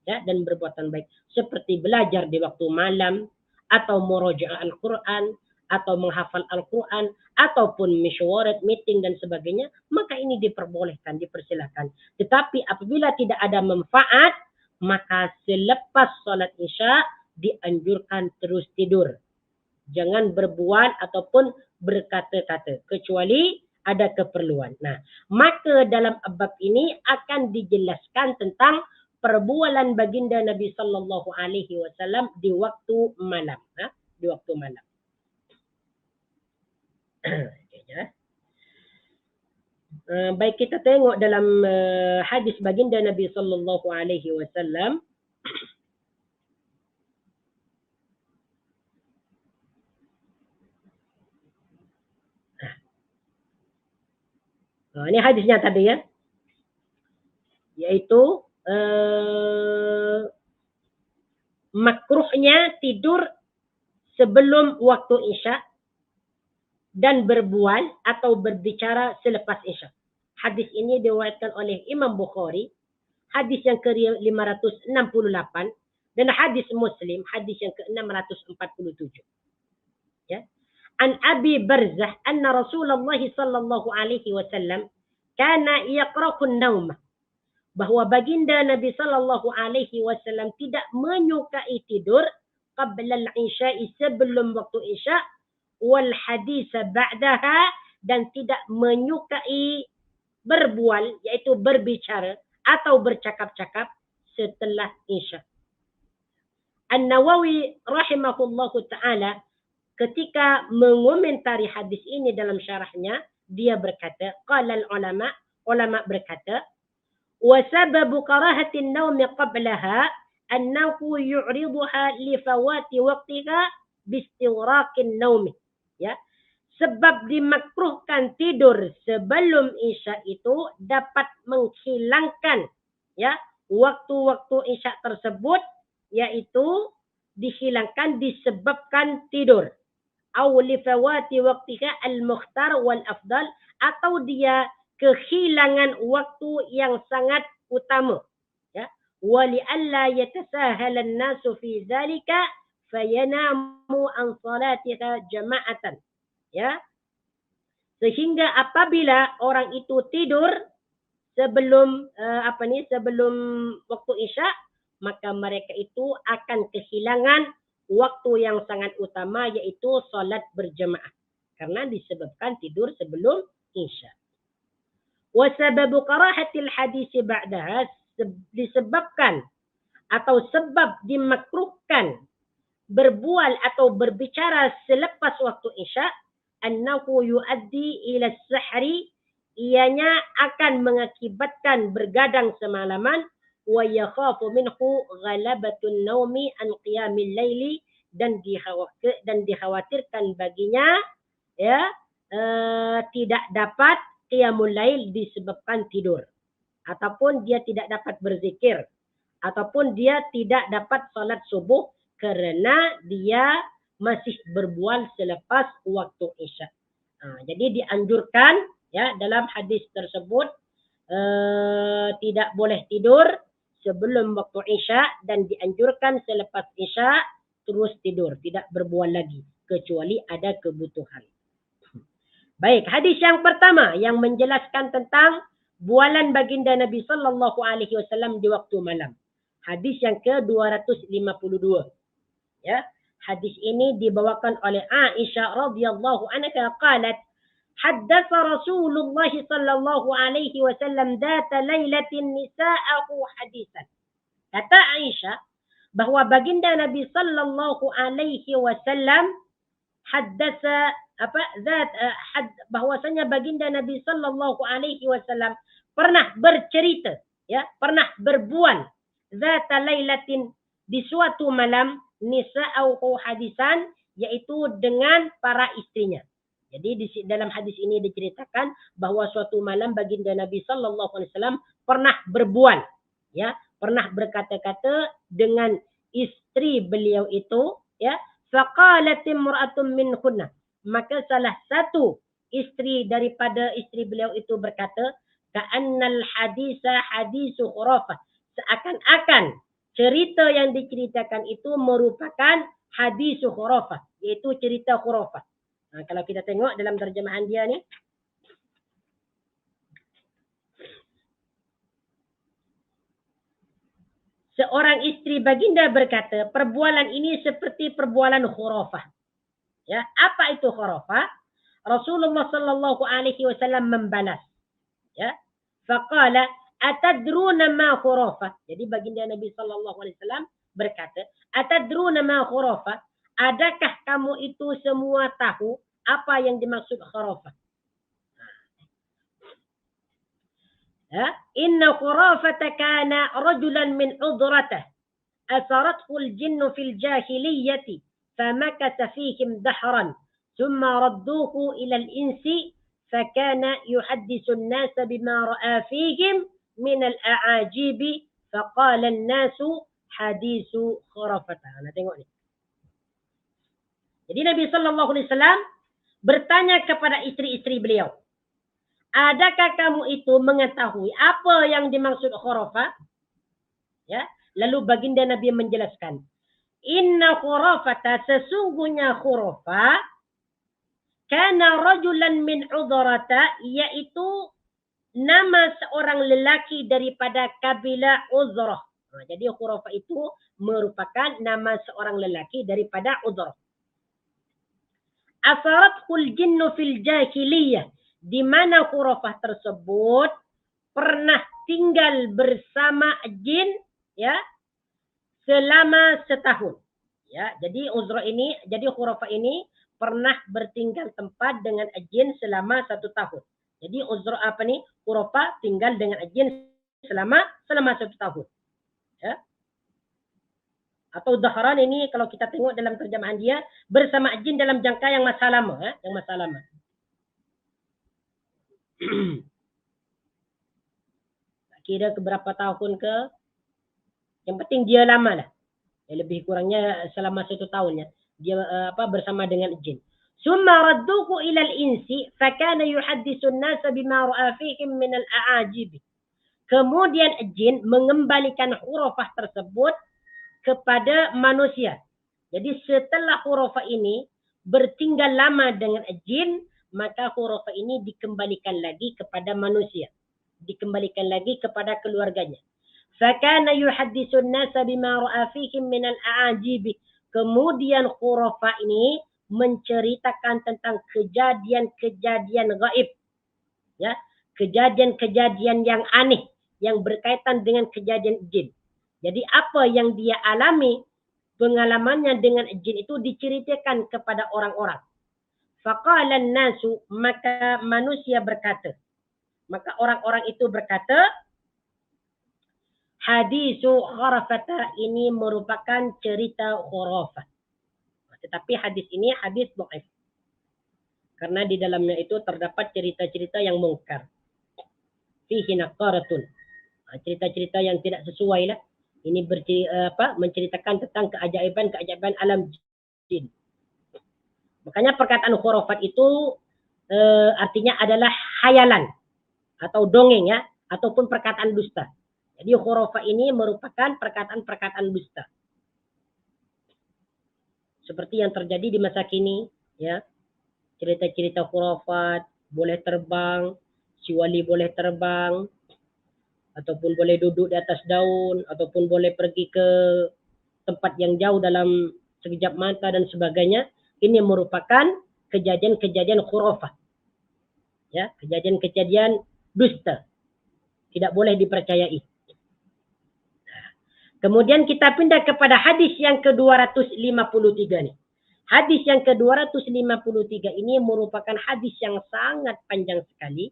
Ya, dan perbuatan baik seperti belajar di waktu malam, atau murojaah Al-Quran, atau menghafal Al-Quran, ataupun mesyuarat, meeting dan sebagainya, maka ini diperbolehkan, dipersilakan. Tetapi apabila tidak ada manfaat, maka selepas salat Isya dianjurkan terus tidur. Jangan berbual ataupun berkata-kata, kecuali ada keperluan. Nah, maka dalam bab ini akan dijelaskan tentang perbualan baginda Nabi sallallahu alaihi wasallam di waktu malam, di waktu malam. Baik, kita tengok dalam hadis baginda Nabi sallallahu alaihi wasallam. Ini hadisnya tadi ya. Yaitu makruhnya tidur sebelum waktu Isya dan berbual atau berbicara selepas Isya. Hadis ini diriwayatkan oleh Imam Bukhari, hadis yang ke-568, dan hadis Muslim, hadis yang ke-647. Ya. An Abi Barzah anna Rasulullah sallallahu alaihi wasallam kana yaqra'u an-naum, bahwa baginda Nabi sallallahu alaihi wasallam tidak menyukai tidur qabla al-isya'i, sebelum waktu Isya, wal hadis ba'daha, dan tidak menyukai berbual, yaitu berbicara atau bercakap-cakap setelah Isya. An-Nawawi rahimahullahu ta'ala ketika mengomentari hadis ini dalam syarahnya, dia berkata, qala al-ulama, ulama berkata, wa sababu karahati an-nawm qablaha annahu yu'riduha li fawati waqtiha bi istighraqin nawm. Ya. Sebab dimakruhkan tidur sebelum Isya itu dapat menghilangkan ya waktu-waktu Isya tersebut, yaitu dihilangkan disebabkan tidur. Aw li fawati waqtiha al-mukhtar wal afdal, atau dia kehilangan waktu yang sangat utama. Ya. Wa li alla yatasahala an-nasu fi dzalika fayanamu an salatiha jama'atan. Ya. Sehingga apabila orang itu tidur sebelum sebelum waktu Isya, maka mereka itu akan kehilangan waktu yang sangat utama, yaitu salat berjemaah, karena disebabkan tidur sebelum Isya. Wa sababu karahatil hadis ba'daha, disebabkan atau sebab dimakruhkan berbual atau berbicara selepas waktu Isya, annahu yuaddi ila as-sahri, ianya akan mengakibatkan bergadang semalaman, wa yakhafu minhu ghalabatun naumi an qiyamil laili, dan dikhawatirkan baginya ya tidak dapat qiyamul lail disebabkan tidur, ataupun dia tidak dapat berzikir, ataupun dia tidak dapat salat subuh karena dia masih berbual selepas waktu Isya. Jadi dianjurkan ya dalam hadis tersebut tidak boleh tidur sebelum waktu Isya, dan dianjurkan selepas Isya terus tidur, tidak berbual lagi kecuali ada kebutuhan. Baik, hadis yang pertama yang menjelaskan tentang bualan baginda Nabi sallallahu alaihi wasallam di waktu malam. Hadis yang ke-252. Ya. Hadis ini dibawakan oleh Aisyah radhiyallahu anha qalat, haddatsa Rasulullah sallallahu alaihi wasallam dzata lailatin nisa'ahu hadisan. Kata Aisyah bahwa baginda Nabi sallallahu alaihi wasallam haddatsa bahwasanya baginda Nabi sallallahu alaihi wasallam pernah bercerita, ya, pernah berbual dzata lailatin, di suatu malam, nisa'uhu hadisan, yaitu dengan para istrinya. Jadi dalam hadis ini diceritakan bahwa suatu malam baginda Nabi sallallahu alaihi wasallam pernah berbual, ya, pernah berkata-kata dengan istri beliau itu, ya. Faqalat imra'atun minhunna, maka salah satu istri daripada istri beliau itu berkata, ka'annal hadisa hadisu khurafah, seakan-akan cerita yang diceritakan itu merupakan hadis khurafah, yaitu cerita khurafah. Kalau kita tengok dalam terjemahan dia ni, seorang istri baginda berkata, perbualan ini seperti perbualan khurafah. Ya, apa itu khurafah? Rasulullah sallallahu alaihi wasallam membalas. Ya. Faqala atadruna ma khurafah. Jadi baginda Nabi sallallahu alaihi wasallam berkata, atadruna ma khurafah? Adakah kamu itu semua tahu apa yang dimaksud khurafah? Inna khurafata kana rajulan min udratah أثرته الجن في الجاهلية فمكث فيهم دهرا ثم ردوه إلى الإنس فكان يحدث الناس بما رأى فيهم من الأعاجيب فقال الناس حديث خرافة. Nah, tengok ni. Jadi Nabi sallallahu alaihi wasallam bertanya kepada istri-istri beliau, adakah kamu itu mengetahui apa yang dimaksud khurafah? Ya. Lalu baginda Nabi menjelaskan, inna khurafata, sesungguhnya khurafah, kana rajulan min udrata, yaitu nama seorang lelaki daripada kabilah Uzrah. Nah, jadi khurafah itu merupakan nama seorang lelaki daripada Uzrah. Asarathul jinnu fil jahiliyah, di mana khurafah tersebut pernah tinggal bersama jin, ya, selama setahun. Ya, jadi Uzrah ini, jadi khurafah ini pernah bertinggal tempat dengan jin selama 1 tahun. Jadi Uzrah apa nih? Khurafah tinggal dengan jin selama 1 tahun. Ya. Atau dahran ini kalau kita tengok dalam terjemahan dia bersama jin dalam jangka yang masa lama, ya, yang masa lama. Kira keberapa tahun ke? Yang penting dia lama lah. Lebih kurangnya selama 1 tahun ya. Dia bersama dengan jin. Summa radduhu ila al-insi fakana yuhadditsu an-nasa bima ra'a fihim min al-a'ajib. Kemudian jin mengembalikan khurafah tersebut kepada manusia. Jadi setelah khurafah ini bertinggal lama dengan jin, maka khurafah ini dikembalikan lagi kepada manusia. Dikembalikan lagi kepada keluarganya. فَكَانَ يُحَدِّثُ النَّاسَ بِمَا رَأَى فِيهِمْ مِنَ الْأَعَاجِبِ. Kemudian khurafah ini menceritakan tentang kejadian-kejadian gaib. Ya, kejadian-kejadian yang aneh yang berkaitan dengan kejadian jin. Jadi apa yang dia alami, pengalamannya dengan jin itu diceritakan kepada orang-orang. Faqala an-nasu, maka manusia berkata. Maka orang-orang itu berkata, hadisu khurafata, ini merupakan cerita khurafah. Tetapi hadis ini hadis dhaif. Karena di dalamnya itu terdapat cerita-cerita yang mungkar. Fihi naqaratun. Cerita-cerita yang tidak sesuai lah. Ini menceritakan tentang keajaiban-keajaiban alam jin. Makanya perkataan khurafat itu artinya adalah hayalan atau dongeng ya, ataupun perkataan dusta. Jadi khurafah ini merupakan perkataan-perkataan dusta. Seperti yang terjadi di masa kini, ya. Cerita-cerita khurafat, boleh terbang, si wali boleh terbang, ataupun boleh duduk di atas daun, ataupun boleh pergi ke tempat yang jauh dalam sekejap mata dan sebagainya. Ini merupakan kejadian-kejadian khurafah. Ya, kejadian-kejadian dusta. Tidak boleh dipercayai. Kemudian kita pindah kepada hadis yang ke-253 nih. Hadis yang ke-253 ini merupakan hadis yang sangat panjang sekali.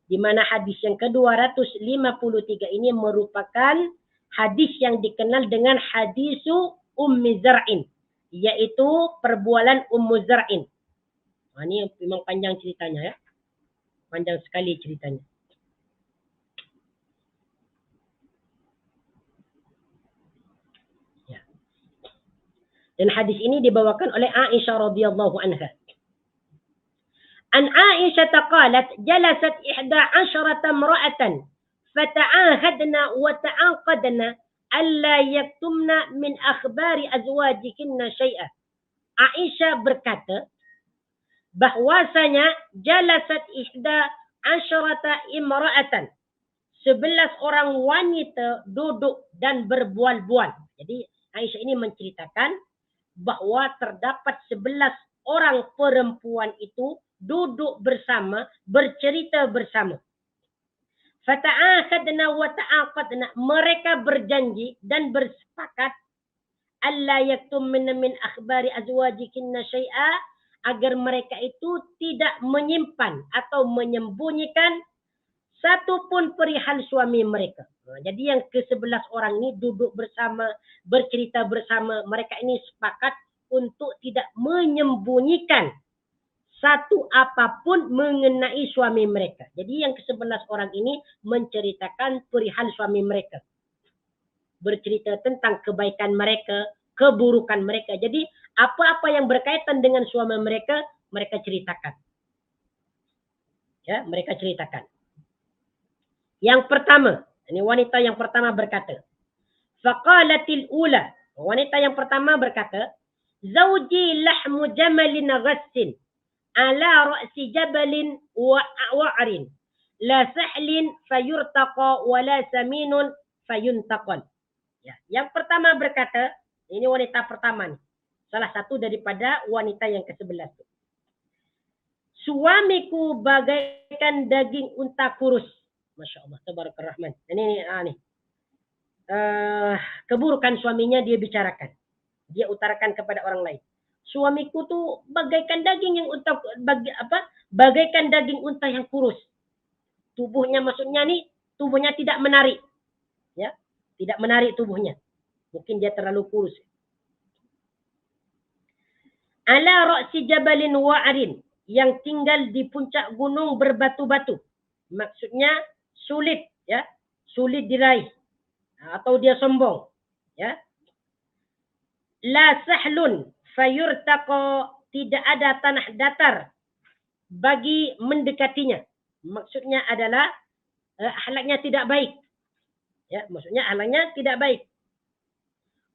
Di mana hadis yang ke-253 ini merupakan hadis yang dikenal dengan hadisu Ummi Zar'in. Yaitu perbualan Ummu Zar'in. Nah, ini memang panjang ceritanya ya. Panjang sekali ceritanya. Dan hadis ini dibawakan oleh Aisyah radhiyallahu anha. An Aisyah qalat jalasat 11 imra'atan fata'ahadna wa ta'aqadna alla yaktumna min akhbari azwajihinna syai'a. Aisyah berkata bahwasanya jalasat 11 imra'atan, 11 orang wanita duduk dan berbual-bual. Jadi Aisyah ini menceritakan bahwa terdapat 11 orang perempuan itu duduk bersama, bercerita bersama. Fata'aqadna wa ta'aqadna, mereka berjanji dan bersepakat alla yaktumna min akhbari azwajikinna syai'a, agar mereka itu tidak menyimpan atau menyembunyikan satu pun perihal suami mereka. Jadi yang ke-11 orang ini duduk bersama, bercerita bersama. Mereka ini sepakat untuk tidak menyembunyikan satu apapun mengenai suami mereka. Jadi yang ke-11 orang ini menceritakan perihal suami mereka. Bercerita tentang kebaikan mereka, keburukan mereka. Jadi apa-apa yang berkaitan dengan suami mereka, mereka ceritakan. Ya, mereka ceritakan. Yang pertama, ini wanita yang pertama berkata, faqalatil ula, wanita yang pertama berkata, zawji lahmu jamalin ghassin ala ra'si jabalin wa'arin la sahlin fayurtaqa wa la saminun fayuntaqal. Ya, yang pertama berkata, ini wanita pertama nih, salah satu daripada wanita yang ke-11. Suamiku bagaikan daging unta kurus. Masya Allah, tabarakallah rahman. Ini keburukan suaminya dia bicarakan. Dia utarakan kepada orang lain. Suamiku tuh bagaikan daging yang unta, bagaikan daging unta yang kurus. Tubuhnya maksudnya nih, tubuhnya tidak menarik. Ya, tidak menarik tubuhnya. Mungkin dia terlalu kurus. Ala ra'si jabalin wa'arin, yang tinggal di puncak gunung berbatu-batu. Maksudnya sulit, ya, sulit diraih atau dia sombong, ya. La sahlun fayurtaqa, tidak ada tanah datar bagi mendekatinya. Maksudnya adalah akhlaknya tidak baik, ya, maksudnya akhlaknya tidak baik.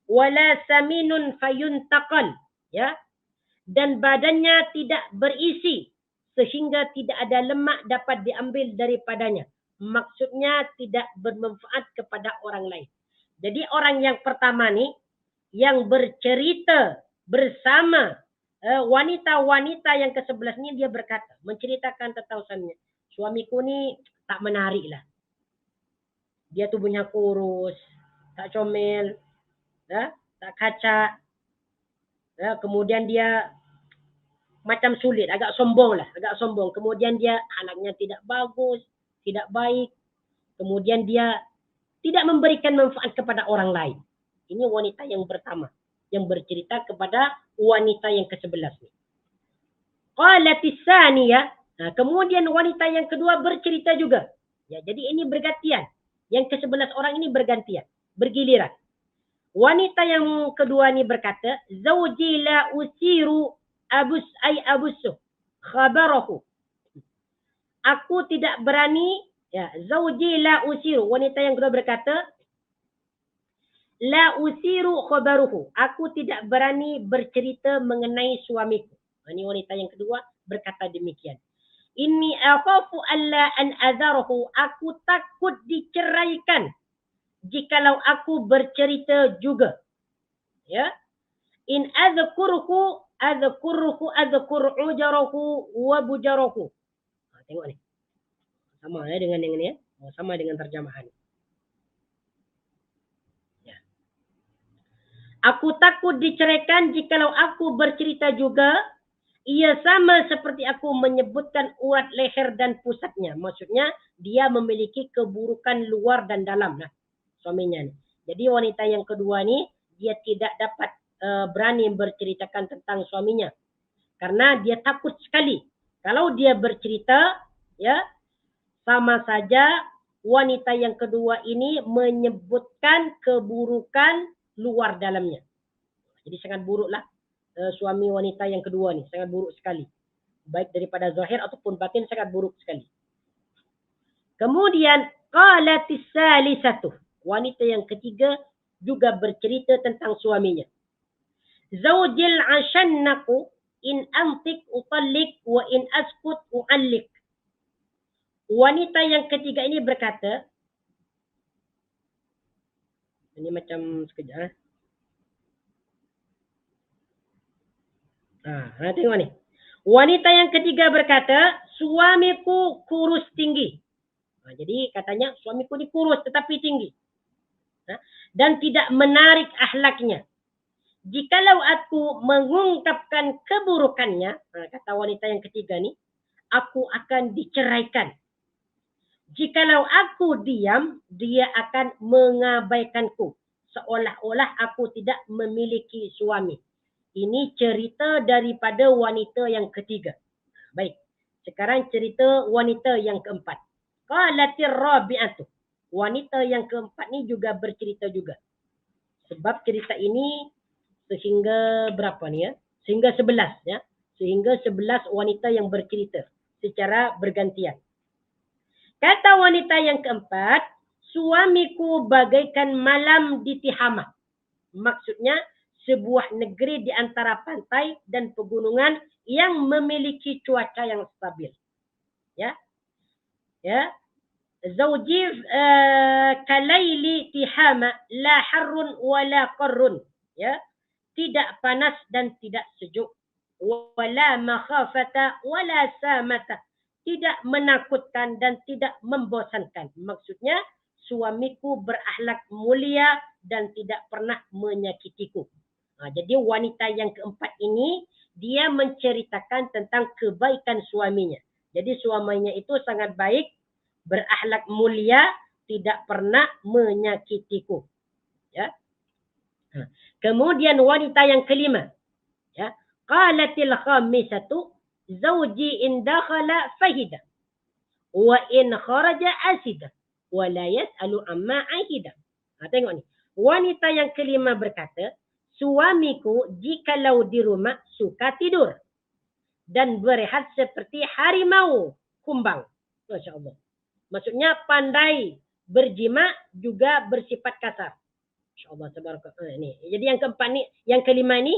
Wala saminun fayuntaqal, ya, dan badannya tidak berisi sehingga tidak ada lemak dapat diambil daripadanya. Maksudnya tidak bermanfaat kepada orang lain. Jadi orang yang pertama nih, yang bercerita bersama wanita-wanita yang ke-11 ini, dia berkata, menceritakan tentang suaminya. Suamiku ni tak menarik lah. Dia tubuhnya kurus, tak comel, ya, tak kacak. Ya, kemudian dia macam sulit, agak sombong lah, agak sombong. Kemudian dia anaknya tidak bagus, tidak baik. Kemudian dia tidak memberikan manfaat kepada orang lain. Ini wanita yang pertama yang bercerita kepada wanita yang ke-11 ni. Qalatis saniyah, kemudian wanita yang kedua bercerita juga. Ya, jadi ini bergantian. Yang ke-11 orang ini bergantian, bergiliran. Wanita yang kedua ni berkata, zawji la usiru abusu khabarahu. Aku tidak berani, ya, zawji la usiru. Wanita yang kedua berkata, la usiru khabaruhu. Aku tidak berani bercerita mengenai suamiku. Ini wanita yang kedua berkata demikian. Inni akhafu alla an adharahu. Aku takut diceraikan jikalau aku bercerita juga. Ya. In adhkuruhu adhkur ujarahu wa bujarahu. Tengok ni. Sama ya dengan yang ini ya. Sama dengan terjemahan. Ya. Aku takut diceraikan jikalau aku bercerita juga. Ia sama seperti aku menyebutkan urat leher dan pusatnya. Maksudnya dia memiliki keburukan luar dan dalam lah suaminya. Jadi wanita yang kedua ni dia tidak dapat berani berceritakan tentang suaminya. Karena dia takut sekali. Kalau dia bercerita, ya, sama saja wanita yang kedua ini menyebutkan keburukan luar dalamnya. Jadi sangat buruklah suami wanita yang kedua ni, sangat buruk sekali. Baik daripada zahir ataupun batin sangat buruk sekali. Kemudian qalatis salisatu, wanita yang ketiga juga bercerita tentang suaminya. Zawjil ashannaqu in antik utallik wa in askut uallik. Wanita yang ketiga ini berkata, ini macam sekejap. Tengok ni. Wanita yang ketiga berkata, suamiku kurus tinggi. Jadi katanya suamiku ini kurus tetapi tinggi. Dan tidak menarik akhlaknya. Jikalau aku mengungkapkan keburukannya, kata wanita yang ketiga ni, aku akan diceraikan. Jikalau aku diam, dia akan mengabaikanku. Seolah-olah aku tidak memiliki suami. Ini cerita daripada wanita yang ketiga. Baik. Sekarang cerita wanita yang keempat. Qalatir rabi'atu. Wanita yang keempat ni juga bercerita juga. Sebab cerita ini sehingga berapa ni ya? Sehingga 11 ya. Sehingga 11 wanita yang bercerita secara bergantian. Kata wanita yang keempat, suamiku bagaikan malam di Tihamah. Maksudnya sebuah negeri di antara pantai dan pegunungan yang memiliki cuaca yang stabil. Ya. Ya. Zawji kalaili Tihama la harrun wala qarrun. Ya. Tidak panas dan tidak sejuk. Wala makhafata wala samata. Tidak menakutkan dan tidak membosankan. Maksudnya suamiku berakhlak mulia dan tidak pernah menyakitiku. Jadi wanita yang keempat ini dia menceritakan tentang kebaikan suaminya. Jadi suaminya itu sangat baik, berakhlak mulia, tidak pernah menyakitiku. Ya. Kemudian wanita yang kelima, ya, qalatil khamisatu zawji in dakhala fahida wa in kharaja asida wa la yas'alu amma ahida. Tengok ni. Wanita yang kelima berkata, suamiku jikalau di rumah suka tidur dan berehat seperti harimau kumbang. Masya Allah. Maksudnya pandai berjima juga bersifat kasar. Masya Allah. Jadi yang keempat ni, yang kelima ni,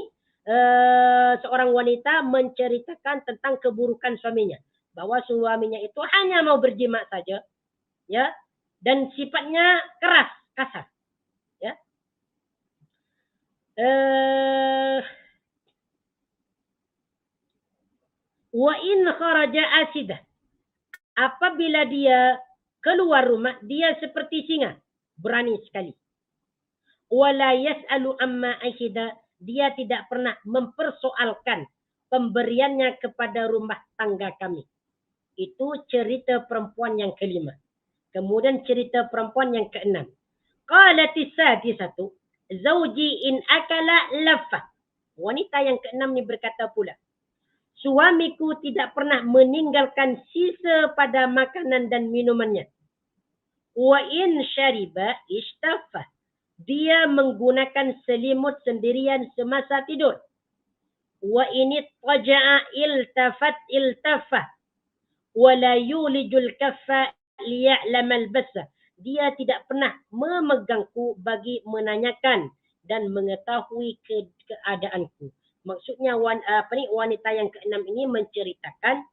seorang wanita menceritakan tentang keburukan suaminya. Bahwa suaminya itu hanya mau berjima saja. Ya. Dan sifatnya keras, kasar. Ya. Wa in kharaja asidah. Apabila dia keluar rumah, dia seperti singa. Berani sekali. Wala yas'alu amma ahida. Dia tidak pernah mempersoalkan pemberiannya kepada rumah tangga kami. Itu cerita perempuan yang kelima. Kemudian cerita perempuan yang keenam. Qalatis sadisatu. Zawji in akala lafah. Wanita yang keenam ni berkata pula, suamiku tidak pernah meninggalkan sisa pada makanan dan minumannya. Wa in syariba ishtafah. Dia menggunakan selimut sendirian semasa tidur. Wa in taja'a iltafah. Wa la yulijul kaffa liya'lamal basa. Dia tidak pernah memegangku bagi menanyakan dan mengetahui keadaanku. Maksudnya wanita yang keenam ini menceritakan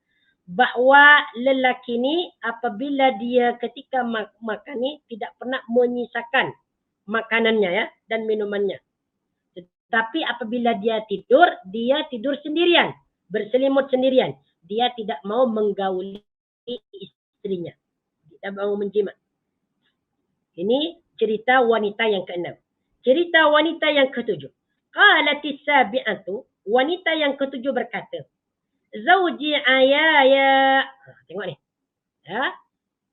bahawa lelaki ni apabila dia ketika makan ni tidak pernah menyisakan makanannya ya dan minumannya. Tetapi apabila dia tidur sendirian, berselimut sendirian. Dia tidak mau menggauli istrinya. Tidak mau menjima. Ini cerita wanita yang keenam. Cerita wanita yang ketujuh. Qalatis sabi'atu, wanita yang ketujuh berkata, Zawji ayaya, tengok ni. Ya.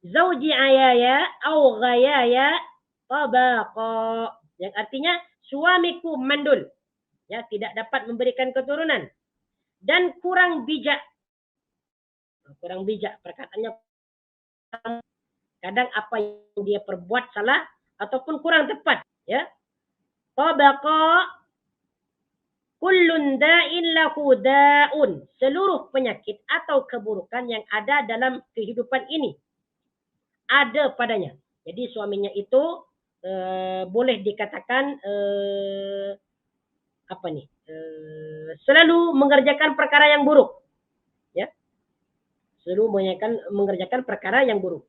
Zawji ayaya au ghayaya tabaqa. Yang artinya suamiku mandul. Ya, tidak dapat memberikan keturunan dan kurang bijak. Kurang bijak perkataannya. Kadang apa yang dia perbuat salah ataupun kurang tepat, ya. Tabaqa kullun da'in lahu da'un. Seluruh penyakit atau keburukan yang ada dalam kehidupan ini ada padanya. Jadi suaminya itu boleh dikatakan selalu mengerjakan perkara yang buruk. Ya. Selalu mengerjakan perkara yang buruk.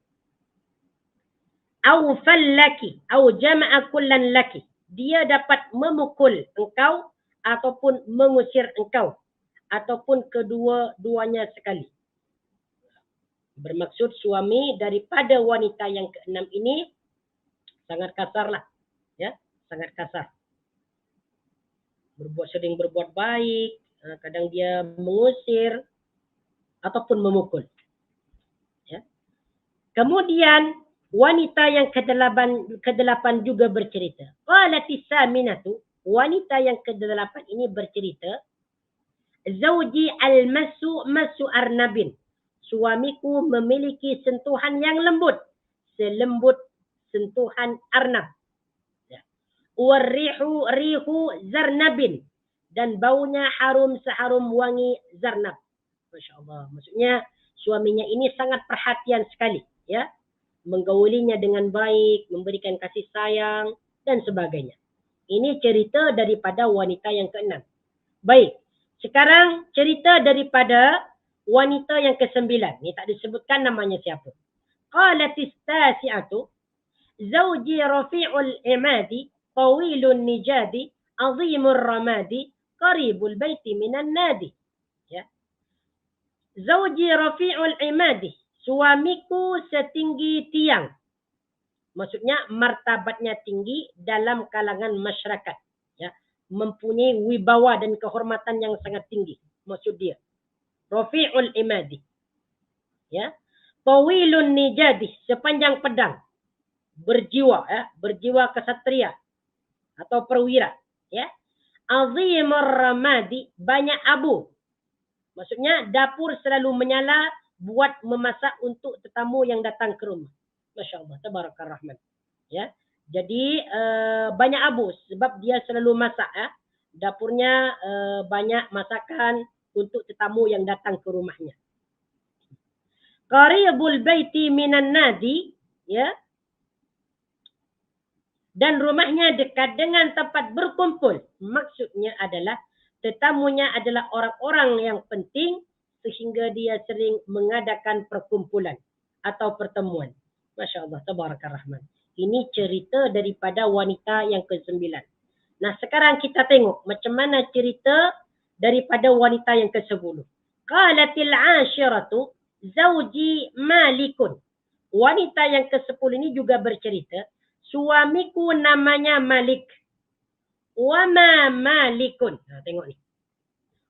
Au fallaki au jama'a kullan laki. Dia dapat memukul engkau ataupun mengusir engkau ataupun kedua-duanya sekali. Bermaksud suami daripada wanita yang keenam ini sangat kasar lah. Ya, sangat kasar. Sering berbuat baik, kadang dia mengusir ataupun memukul. Ya. Kemudian wanita yang kedelapan juga bercerita. Qalatis saminatu, wanita yang kedelapan ini bercerita, Zawji al-masu masu arnabin. Suamiku memiliki sentuhan yang lembut, selembut sentuhan arnab. Ya. Warrihu rihu zarnabin, dan baunya harum seharum wangi zarnab. Masya Allah. Maksudnya suaminya ini sangat perhatian sekali, ya, menggaulinya dengan baik, memberikan kasih sayang dan sebagainya. Ini cerita daripada wanita yang keenam. Baik, sekarang cerita daripada wanita yang ke-9. Ini tak disebutkan namanya siapa. Qalatis tasi'atu, zawji rafi'ul imadi, tawilun nijadi, azimur ramadi, qaribul baiti minan nadi. Ya. Zawji rafi'ul imadi, suamiku setinggi tiang. Maksudnya martabatnya tinggi dalam kalangan masyarakat. Ya. Mempunyai wibawa dan kehormatan yang sangat tinggi. Maksud dia. Rafi'ul imadi. Ya. Tawilun nijadi, sepanjang pedang. Berjiwa, ya, berjiwa kesatria atau perwira, ya. Azimur ramadi, banyak abu. Maksudnya dapur selalu menyala buat memasak untuk tetamu yang datang ke rumah. Masya Allah, tabarakallah rahman. Ya. Jadi banyak abu sebab dia selalu masak, ya. Dapurnya banyak masakan untuk tetamu yang datang ke rumahnya. Qaribul baiti minan nadi, ya. Dan rumahnya dekat dengan tempat berkumpul. Maksudnya adalah tetamunya adalah orang-orang yang penting sehingga dia sering mengadakan perkumpulan atau pertemuan. Masya Allah, tabarakallah rahman. Ini cerita daripada wanita yang ke-9. Nah, sekarang kita tengok macam mana cerita daripada wanita yang ke-10. Qalatil ashiratu zawji malikun. Wanita yang ke-10 ini juga bercerita, suamiku namanya Malik. Wama malikun. Nah, tengok ni.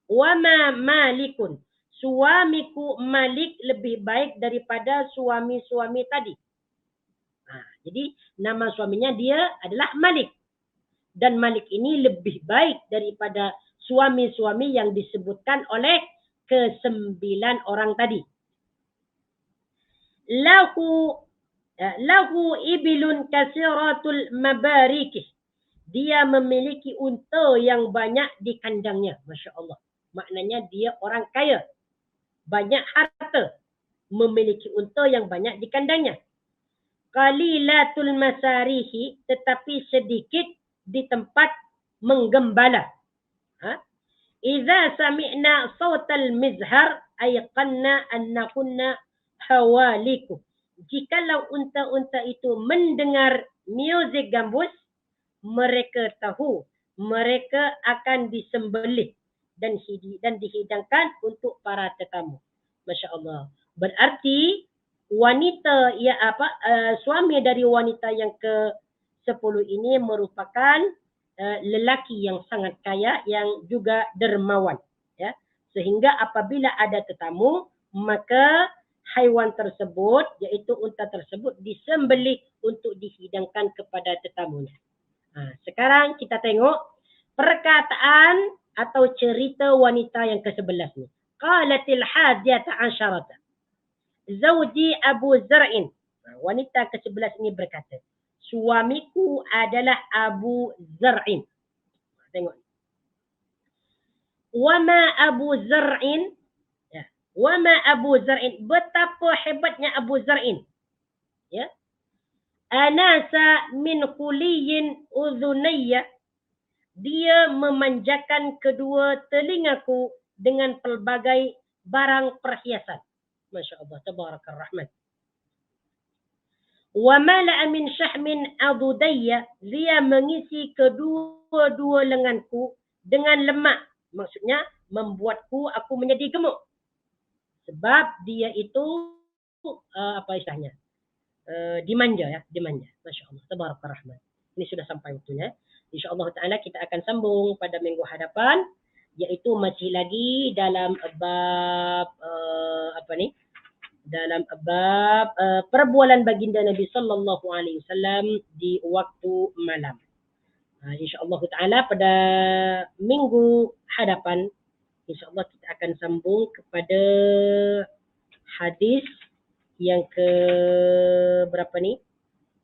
Wama malikun. Suamiku Malik lebih baik daripada suami-suami tadi. Nah, jadi nama suaminya dia adalah Malik. Dan Malik ini lebih baik daripada suami-suami yang disebutkan oleh ke-9 orang tadi. Lahu ibilun kasiratul mabarikih. Dia memiliki unta yang banyak di kandangnya. Masya Allah. Maknanya dia orang kaya. Banyak harta. Memiliki unta yang banyak di kandangnya. Qalilatul masarihi, tetapi sedikit di tempat menggembala. Iza sami'na sawtal mizhar ayqanna annahunna hawaliku. Jikalau unta-unta itu mendengar muzik gambus, mereka tahu mereka akan disembelih dan dihidangkan untuk para tetamu. Masya Allah. Berarti wanita suami dari wanita yang ke-10 ini merupakan lelaki yang sangat kaya yang juga dermawan, ya. Sehingga apabila ada tetamu, maka haiwan tersebut, iaitu unta tersebut, disembelih untuk dihidangkan kepada tetamunya. Sekarang kita tengok perkataan atau cerita wanita yang ke-11 ni. Qalatil hadiyata asyarata. Zawji Abu Zar'in. Wanita ke-11 ini berkata, suamiku adalah Abu Zar'in. Tengok. Wama Abu Zar'in. Ya. Wama Abu Zar'in. Betapa hebatnya Abu Zar'in. Ya. Anasa min kuliyin uzunayya. Dia memanjakan kedua telingaku dengan pelbagai barang perhiasan. Masya Allah, tabarakallah rahman. Wa mala'a min syahmin adudayya. Dia mengisi kedua-dua lenganku dengan lemak. Maksudnya membuatku aku menjadi gemuk. Sebab dia itu apa istilahnya? Dimanja ya, dimanja. Masya Allah, tabarakallah rahman. Ini sudah sampai waktunya. InsyaAllah ta'ala kita akan sambung pada minggu hadapan, iaitu masih lagi dalam bab dalam bab perbualan baginda Nabi sallallahu alaihi wasallam di waktu malam. InsyaAllah ta'ala pada minggu hadapan, InsyaAllah kita akan sambung kepada hadis yang ke berapa ni?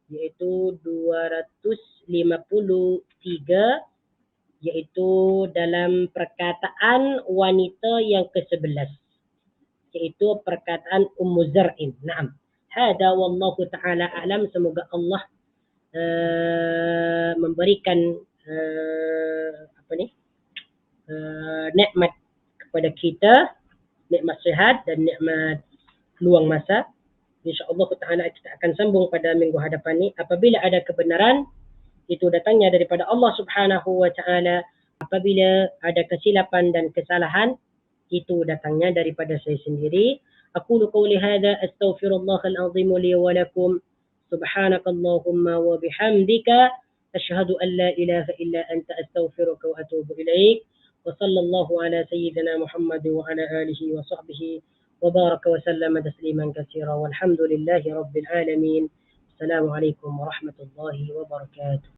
Iaitu 253, iaitu dalam perkataan wanita yang ke-11, iaitu perkataan Ummu Zar'in. Naam. Hada wallahu ta'ala a'lam. Semoga Allah memberikan nikmat kepada kita, nikmat sehat dan nikmat luang masa. InsyaAllah ta'ala kita akan sambung pada minggu hadapan ni. Apabila ada kebenaran, itu datangnya daripada Allah subhanahu wa ta'ala. Apabila ada kesilapan dan kesalahan, itu datangnya daripada saya sendiri. Aqulu qawli hadha astaghfirullahal azim li wa lakum. Subhanakallahumma wa bihamdika. Ashhadu an la ilaha illa anta astaghfiruka wa atubu ilaik. Wa sallallahu ala sayyidina Muhammad wa ala alihi wa sahbihi. وبارك وسلم تسليما كثيرا والحمد لله رب العالمين. السلام عليكم ورحمة الله وبركاته.